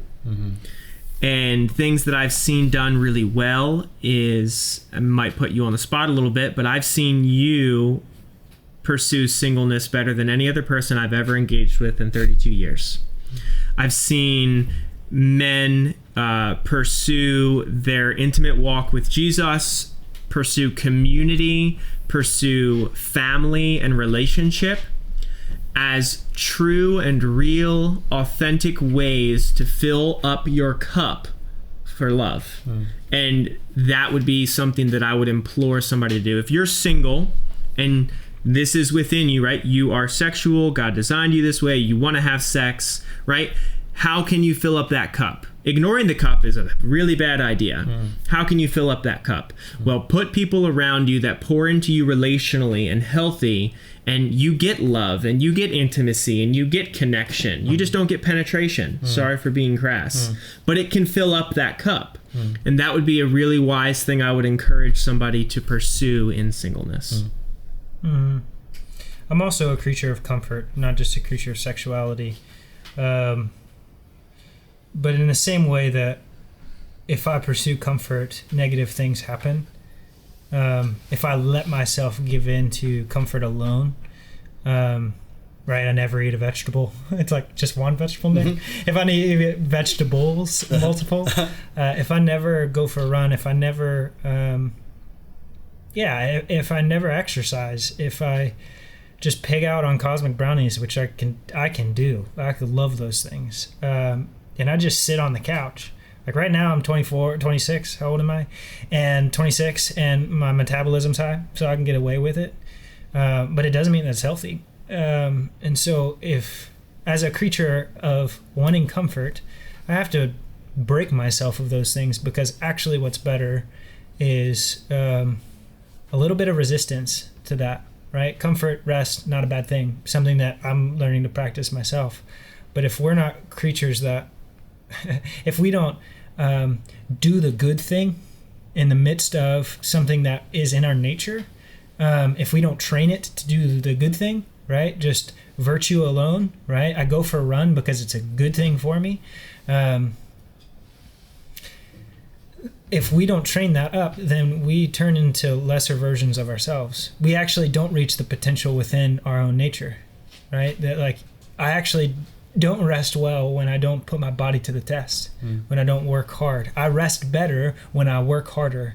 And things that I've seen done really well is, I might put you on the spot a little bit, but I've seen you pursue singleness better than any other person I've ever engaged with in 32 years. I've seen men pursue their intimate walk with Jesus, pursue community, pursue family and relationship as true and real, authentic ways to fill up your cup for love. And that would be something that I would implore somebody to do. If you're single and this is within you, right? You are sexual. God designed you this way. You want to have sex, right? How can you fill up that cup? Ignoring the cup is a really bad idea. How can you fill up that cup? Well, put people around you that pour into you relationally and healthy, and you get love and you get intimacy and you get connection. You just don't get penetration. Sorry for being crass. But it can fill up that cup. And that would be a really wise thing I would encourage somebody to pursue in singleness. I'm also a creature of comfort, not just a creature of sexuality. But in the same way that if I pursue comfort, negative things happen. If I let myself give in to comfort alone, right? I never eat a vegetable. It's like just one vegetable, Nick. If I need to eat vegetables, multiple. If I never go for a run, if I never, if I never exercise, if I just pig out on cosmic brownies, which I can do. I could love those things. And I just sit on the couch. Like right now I'm 24, 26. How old am I? And 26, and my metabolism's high, so I can get away with it. But it doesn't mean that's healthy. And so if, as a creature of wanting comfort, I have to break myself of those things, because actually what's better is a little bit of resistance to that, right? Comfort, rest, not a bad thing. Something that I'm learning to practice myself. But if we're not creatures that, if we don't do the good thing in the midst of something that is in our nature, if we don't train it to do the good thing, right? Just virtue alone, right? I go for a run because it's a good thing for me. If we don't train that up, then we turn into lesser versions of ourselves. We actually don't reach the potential within our own nature, right? That, like, I actually don't rest well when I don't put my body to the test, when I don't work hard. I rest better when I work harder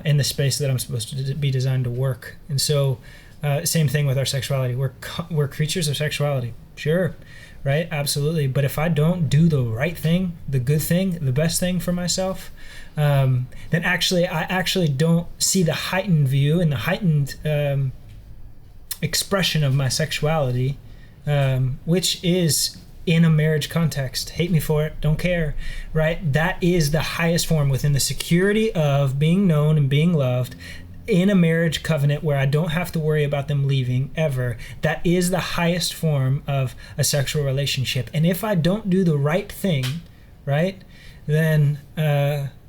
in the space that I'm supposed to be designed to work. And so same thing with our sexuality. We're creatures of sexuality, sure, right? Absolutely. But if I don't do the right thing, the good thing, the best thing for myself, then I actually don't see the heightened view and the heightened expression of my sexuality, which is in a marriage context. Hate me for it, don't care, right? That is the highest form within the security of being known and being loved in a marriage covenant where I don't have to worry about them leaving ever. That is the highest form of a sexual relationship. And if I don't do the right thing, right, then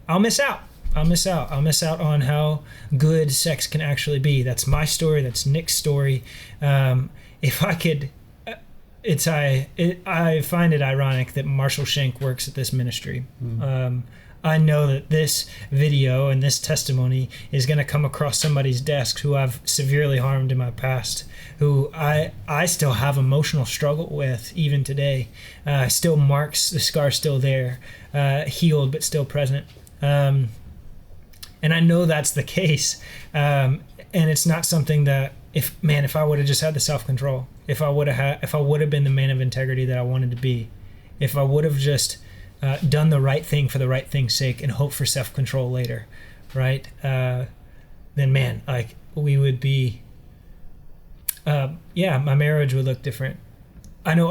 I'll miss out. I'll miss out on how good sex can actually be. That's my story. That's Nick's story. If I could... I find it ironic that Marshall Shank works at this ministry. I know that this video and this testimony is going to come across somebody's desk who I've severely harmed in my past, who I still have emotional struggle with even today. Still marks, the scar's still there, healed but still present. And I know that's the case. And it's not something that, if I would have just had the self-control, if I would have been the man of integrity that I wanted to be, if I would have just done the right thing for the right thing's sake and hope for self-control later, right? Then we would be, my marriage would look different. I know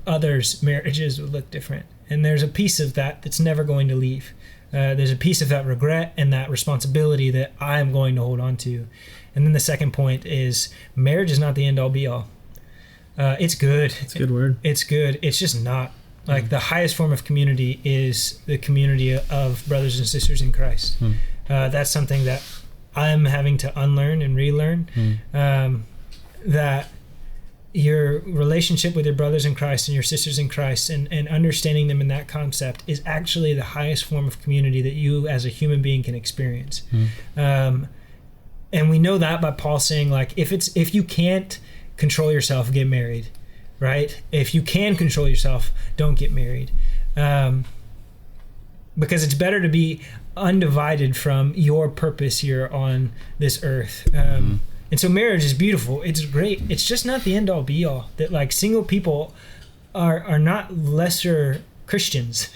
others' marriages would look different. And there's a piece of that that's never going to leave. There's a piece of that regret and that responsibility that I'm going to hold on to. And then the second point is marriage is not the end all be all. It's good. It's a good word. It's good. It's just not. Like the highest form of community is the community of brothers and sisters in Christ. That's something that I'm having to unlearn and relearn. That your relationship with your brothers in Christ and your sisters in Christ and understanding them in that concept is actually the highest form of community that you as a human being can experience. And we know that by Paul saying, like, if you can't control yourself, get married, right? If you can control yourself, don't get married. Because it's better to be undivided from your purpose here on this earth. And so marriage is beautiful. It's great. It's just not the end all be all. That, like, single people are not lesser Christians.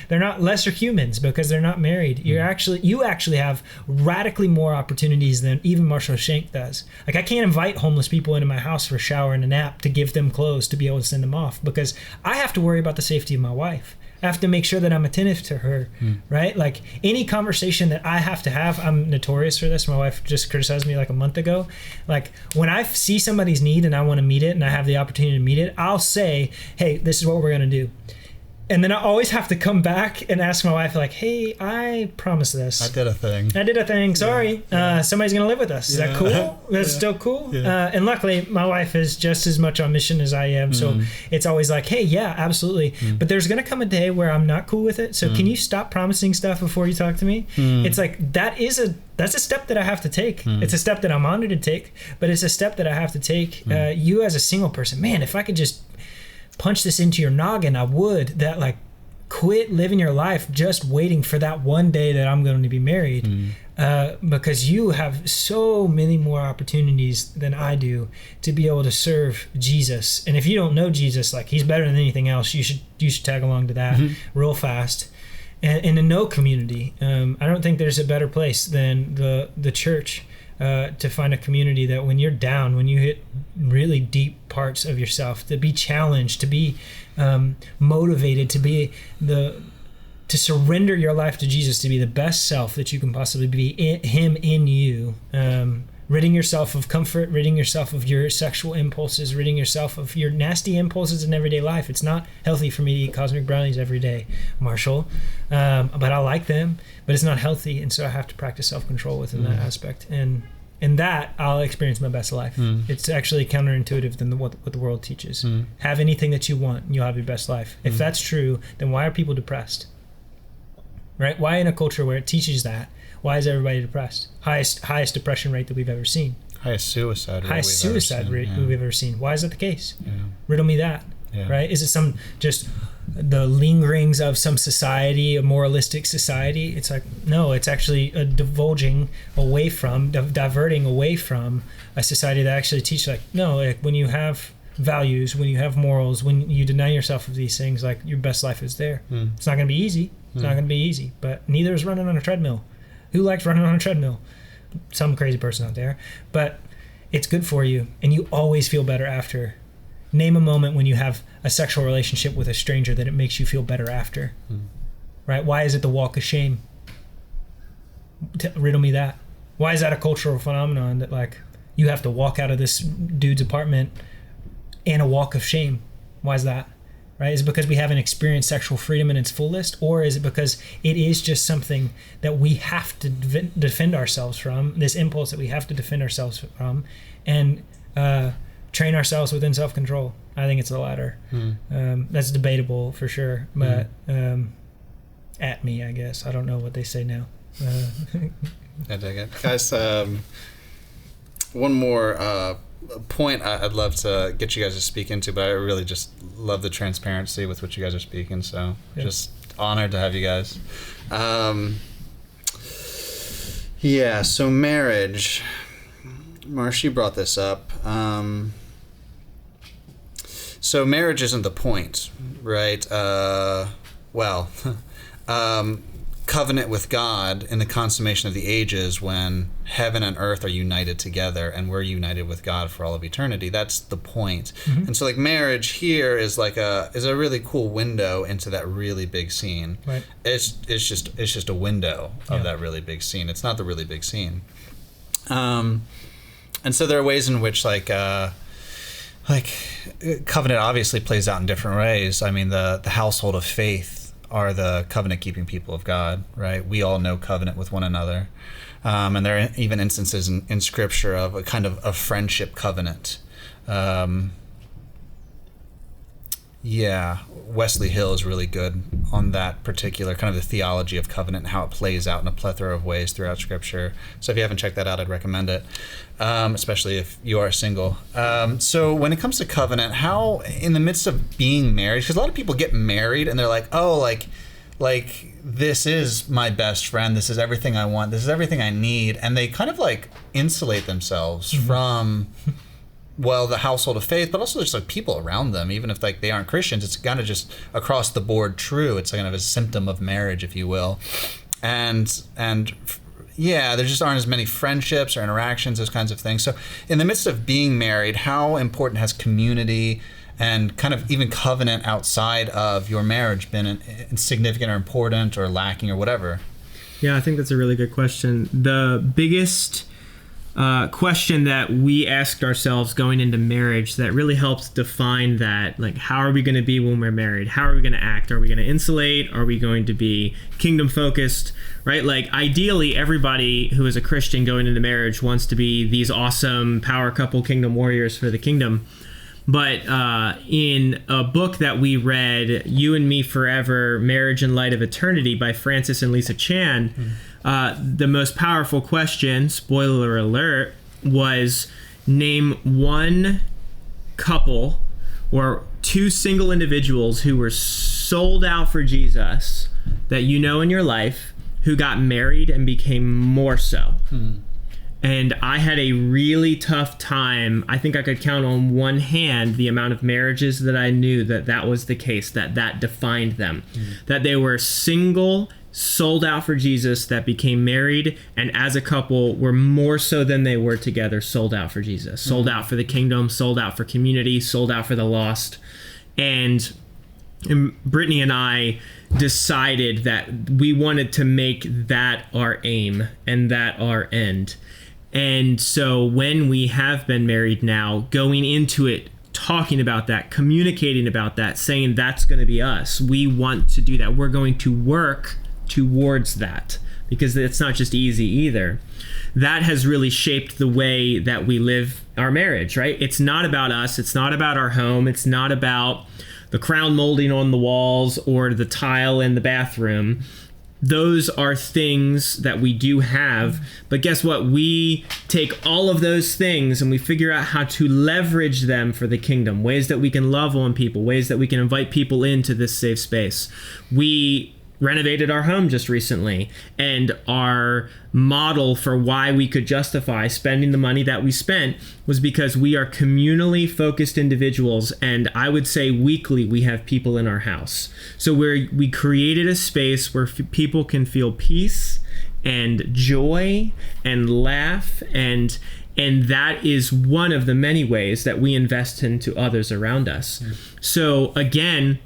They're not lesser humans because they're not married. You actually have radically more opportunities than even Marshall Shank does. Like, I can't invite homeless people into my house for a shower and a nap to give them clothes to be able to send them off, because I have to worry about the safety of my wife. I have to make sure that I'm attentive to her, right? Like, any conversation that I have to have, I'm notorious for this. My wife just criticized me like a month ago. Like, when I see somebody's need and I want to meet it and I have the opportunity to meet it, I'll say, hey, this is what we're going to do. And then I always have to come back and ask my wife, like, hey, I promised this. I did a thing. Sorry. Somebody's going to live with us. Is that cool? That's still cool? Yeah. And luckily, my wife is just as much on mission as I am. So it's always like, hey, yeah, absolutely. But there's going to come a day where I'm not cool with it. So can you stop promising stuff before you talk to me? It's like, that's a step that I have to take. It's a step that I'm honored to take, but it's a step that I have to take. You as a single person, man, if I could just punch this into your noggin, I would. That, like, quit living your life just waiting for that one day that I'm going to be married, because you have so many more opportunities than I do to be able to serve Jesus. And if you don't know Jesus, like, he's better than anything else, you should tag along to that real fast. And to know community, I don't think there's a better place than the church. To find a community that when you're down, when you hit really deep parts of yourself, to be challenged, to be motivated, to surrender your life to Jesus, to be the best self that you can possibly be, him in you, ridding yourself of comfort, ridding yourself of your sexual impulses, ridding yourself of your nasty impulses in everyday life. It's not healthy for me to eat cosmic brownies every day, Marshall, but I like them, but it's not healthy, and so I have to practice self-control within that aspect, and in that I'll experience my best life. It's actually counterintuitive than what the world teaches. Have anything that you want and you'll have your best life. If that's true, then why are people depressed? Right? Why, in a culture where it teaches that, why is everybody depressed? Highest depression rate that we've ever seen. Highest suicide rate we've ever seen. Why is that the case? Yeah. Riddle me that. Yeah. Right? Is it just the lingerings of some society, a moralistic society? It's like, no, it's actually a diverting away from a society that actually teaches, like, no, like, when you have values, when you have morals, when you deny yourself of these things, like, your best life is there. It's not going to be easy. It's not going to be easy, but neither is running on a treadmill. Who likes running on a treadmill? Some crazy person out there, but it's good for you, and you always feel better after. Name a moment when you have a sexual relationship with a stranger that it makes you feel better after. Right? Why is it the walk of shame? Riddle me that. Why is that a cultural phenomenon that, like, you have to walk out of this dude's apartment in a walk of shame? Why is that? Right? Is it because we haven't experienced sexual freedom in its fullest, or is it because it is just something that we have to defend ourselves from, this impulse that we have to defend ourselves from, and train ourselves within self-control? I think it's the latter. That's debatable for sure, but at me, I guess. I don't know what they say now. I dig it. Guys, one more point I'd love to get you guys to speak into, but I really just love the transparency with which you guys are speaking, so just honored to have you guys. So marriage. Marsh, you brought this up. So marriage isn't the point, right? Covenant with God in the consummation of the ages, when heaven and earth are united together and we're united with God for all of eternity. That's the point. And so, like, marriage here is a really cool window into that really big scene. Right. It's just a window of that really big scene. It's not the really big scene. And so there are ways in which covenant obviously plays out in different ways. I mean, the household of faith are the covenant-keeping people of God, right? We all know covenant with one another. And there are even instances in Scripture of a kind of a friendship covenant. Wesley Hill is really good on that particular kind of the theology of covenant and how it plays out in a plethora of ways throughout Scripture. So if you haven't checked that out, I'd recommend it, especially if you are single. So when it comes to covenant, how, in the midst of being married, because a lot of people get married and they're like, oh, like this is my best friend, this is everything I want, this is everything I need, and they kind of like insulate themselves from well, the household of faith, but also just like people around them, even if like they aren't Christians. It's kind of just across the board true. It's kind of a symptom of marriage, if you will. And yeah, there just aren't as many friendships or interactions, those kinds of things. So in the midst of being married, how important has community and kind of even covenant outside of your marriage been insignificant or important or lacking or whatever? Yeah, I think that's a really good question. The biggest question that we asked ourselves going into marriage that really helps define that, like, how are we going to be when we're married? How are we going to act? Are we going to insulate? Are we going to be kingdom focused? Right? Like, ideally, everybody who is a Christian going into marriage wants to be these awesome power couple kingdom warriors for the kingdom. But in a book that we read, You and Me Forever, Marriage in Light of Eternity by Francis and Lisa Chan, the most powerful question, spoiler alert, was name one couple or two single individuals who were sold out for Jesus that you know in your life who got married and became more so. And I had a really tough time. I think I could count on one hand the amount of marriages that I knew that was the case, that defined them. That they were single, sold out for Jesus, that became married, and as a couple were more so than they were together, sold out for Jesus, sold out for the kingdom, sold out for community, sold out for the lost. And Brittany and I decided that we wanted to make that our aim and that our end. And so when we have been married now, going into it, talking about that, communicating about that, saying that's going to be us. We want to do that. We're going to work towards that, because it's not just easy either. That has really shaped the way that we live our marriage, right? It's not about us. It's not about our home. It's not about the crown molding on the walls or the tile in the bathroom. Those are things that we do have, but guess what? We take all of those things and we figure out how to leverage them for the kingdom, ways that we can love on people, ways that we can invite people into this safe space. We renovated our home just recently, and our model for why we could justify spending the money that we spent was because we are communally focused individuals, and I would say weekly we have people in our house. So we created a space where people can feel peace and joy and laugh, and that is one of the many ways that we invest into others around us. So again,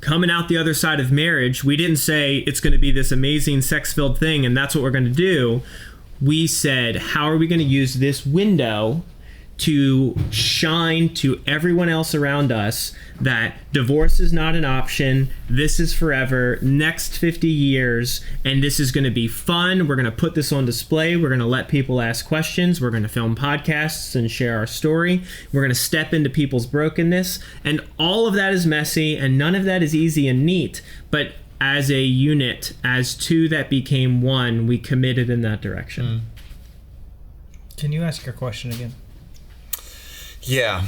coming out the other side of marriage, we didn't say it's going to be this amazing sex-filled thing and that's what we're going to do. We said, how are we going to use this window to shine to everyone else around us that divorce is not an option, this is forever, next 50 years, and this is going to be fun. We're going to put this on display. We're going to let people ask questions. We're going to film podcasts and share our story. We're going to step into people's brokenness. And all of that is messy, and none of that is easy and neat. But as a unit, as two that became one, we committed in that direction. Can you ask your question again? Yeah,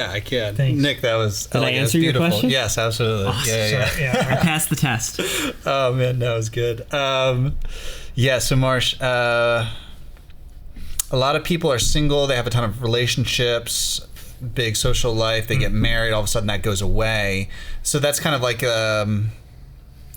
I can. Thanks. Nick, that was... Did I answer your question? Yes, absolutely. Awesome. Yeah. I passed the test. Oh, man, that was good. So Marsh, a lot of people are single. They have a ton of relationships, big social life. They get married. All of a sudden, that goes away. So that's kind of like...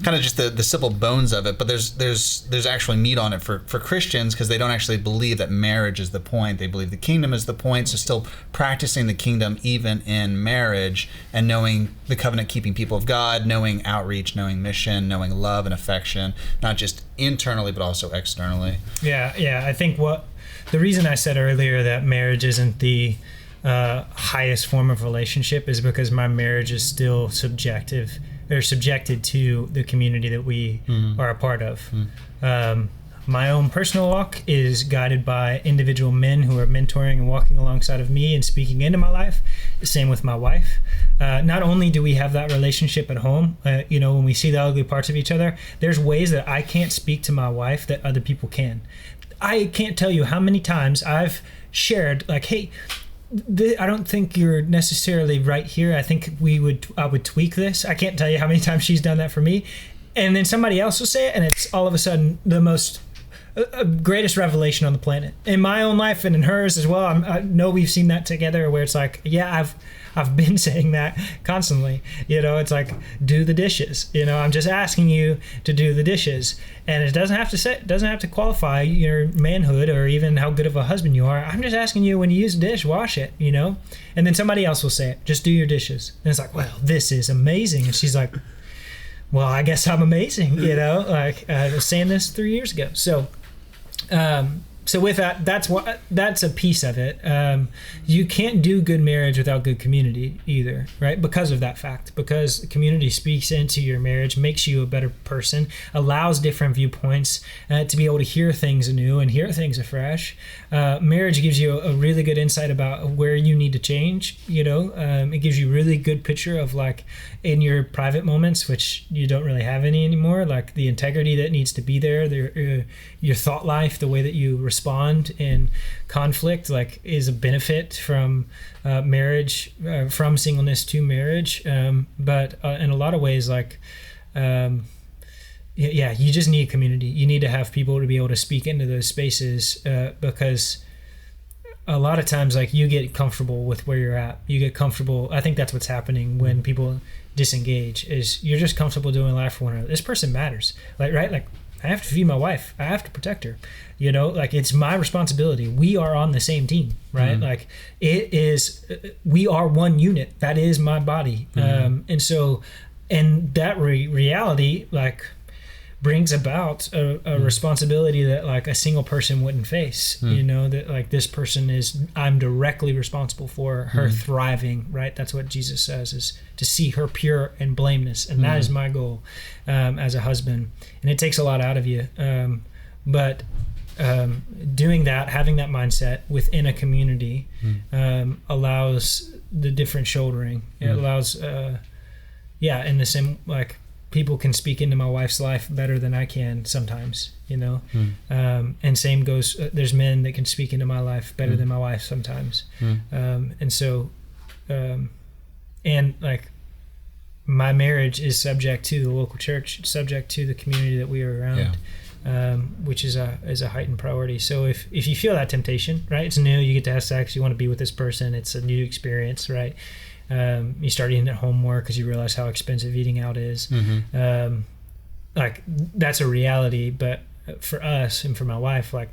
kind of just the simple bones of it, but there's actually meat on it for Christians, because they don't actually believe that marriage is the point. They believe the kingdom is the point. So still practicing the kingdom even in marriage, and knowing the covenant keeping people of God, knowing outreach, knowing mission, knowing love and affection, not just internally but also externally. Yeah. I think the reason I said earlier that marriage isn't the highest form of relationship is because my marriage is still subjected to the community that we are a part of. My own personal walk is guided by individual men who are mentoring and walking alongside of me and speaking into my life. Same with my wife. Not only do we have that relationship at home, when we see the ugly parts of each other, there's ways that I can't speak to my wife that other people can. I can't tell you how many times I've shared, like, hey, I don't think you're necessarily right here. I think I would tweak this. I can't tell you how many times she's done that for me. And then somebody else will say it, and it's all of a sudden the most greatest revelation on the planet in my own life and in hers as well. I know we've seen that together, where it's like, yeah, I've been saying that constantly. It's like, do the dishes. I'm just asking you to do the dishes, and it doesn't have to qualify your manhood or even how good of a husband you are. I'm just asking you, when you use a dish, wash it. And then somebody else will say it, just do your dishes. And it's like, well, this is amazing. And she's like, well, I guess I'm amazing. Like I was saying this 3 years ago. So with that, that's a piece of it. You can't do good marriage without good community either, right? Because of that fact, because community speaks into your marriage, makes you a better person, allows different viewpoints to be able to hear things anew and hear things afresh. Marriage gives you a really good insight about where you need to change. It gives you really good picture of, like, in your private moments, which you don't really have any anymore, like the integrity that needs to be there, your thought life, the way that you respond in conflict, like, is a benefit from marriage, from singleness to marriage. But in a lot of ways, like, you just need community. You need to have people to be able to speak into those spaces, because a lot of times, like, you get comfortable with where you're at. You get comfortable. I think that's what's happening when people disengage, is you're just comfortable doing life for one another. This person matters, like, right? Like, I have to feed my wife. I have to protect her. Like, it's my responsibility. We are on the same team, right? Mm-hmm. Like, it is, we are one unit. That is my body. Mm-hmm. And that reality, like, brings about a responsibility that, like, a single person wouldn't face. That, like, this person I'm directly responsible for her thriving, right? That's what Jesus says, is to see her pure and blameless. And that is my goal as a husband. And it takes a lot out of you. But doing that, having that mindset within a community allows the different shouldering. It allows, in the same, like, people can speak into my wife's life better than I can sometimes, and same goes, there's men that can speak into my life better than my wife sometimes. And like, my marriage is subject to the local church, subject to the community that we are around, which is a heightened priority. So if you feel that temptation, right, it's new, you get to have sex, you want to be with this person, it's a new experience, right? You start eating at home more because you realize how expensive eating out is. Like, that's a reality. But for us and for my wife, like,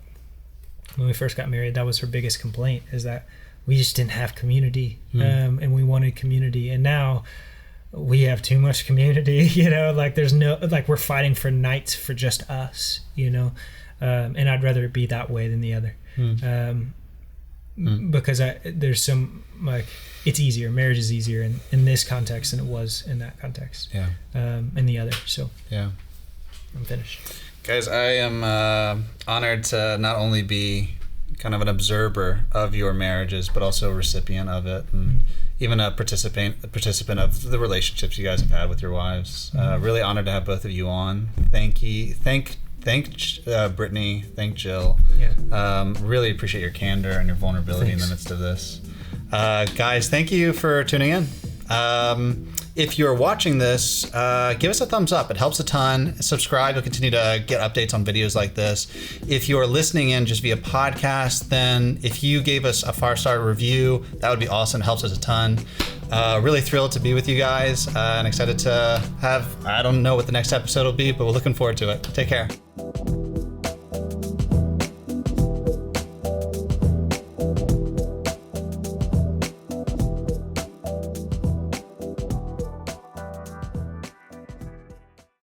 when we first got married, that was her biggest complaint, is that we just didn't have community, and we wanted community. And now we have too much community, like, there's no, like, we're fighting for nights for just us, and I'd rather it be that way than the other. Because there's some, like, it's easier. Marriage is easier in this context than it was in that context. In the other. So I'm finished. Guys, I am honored to not only be kind of an observer of your marriages, but also a recipient of it, and even a participant of the relationships you guys have had with your wives. Really honored to have both of you on. Thank you. Thank Brittany. Thank Jill. Really appreciate your candor and your vulnerability in the midst of this. Guys, thank you for tuning in. If you're watching this, give us a thumbs up. It helps a ton. Subscribe. You'll continue to get updates on videos like this. If you're listening in just via podcast, then if you gave us a 5-star review, that would be awesome. It helps us a ton. Really thrilled to be with you guys, and excited to have, I don't know what the next episode will be, but we're looking forward to it. Take care.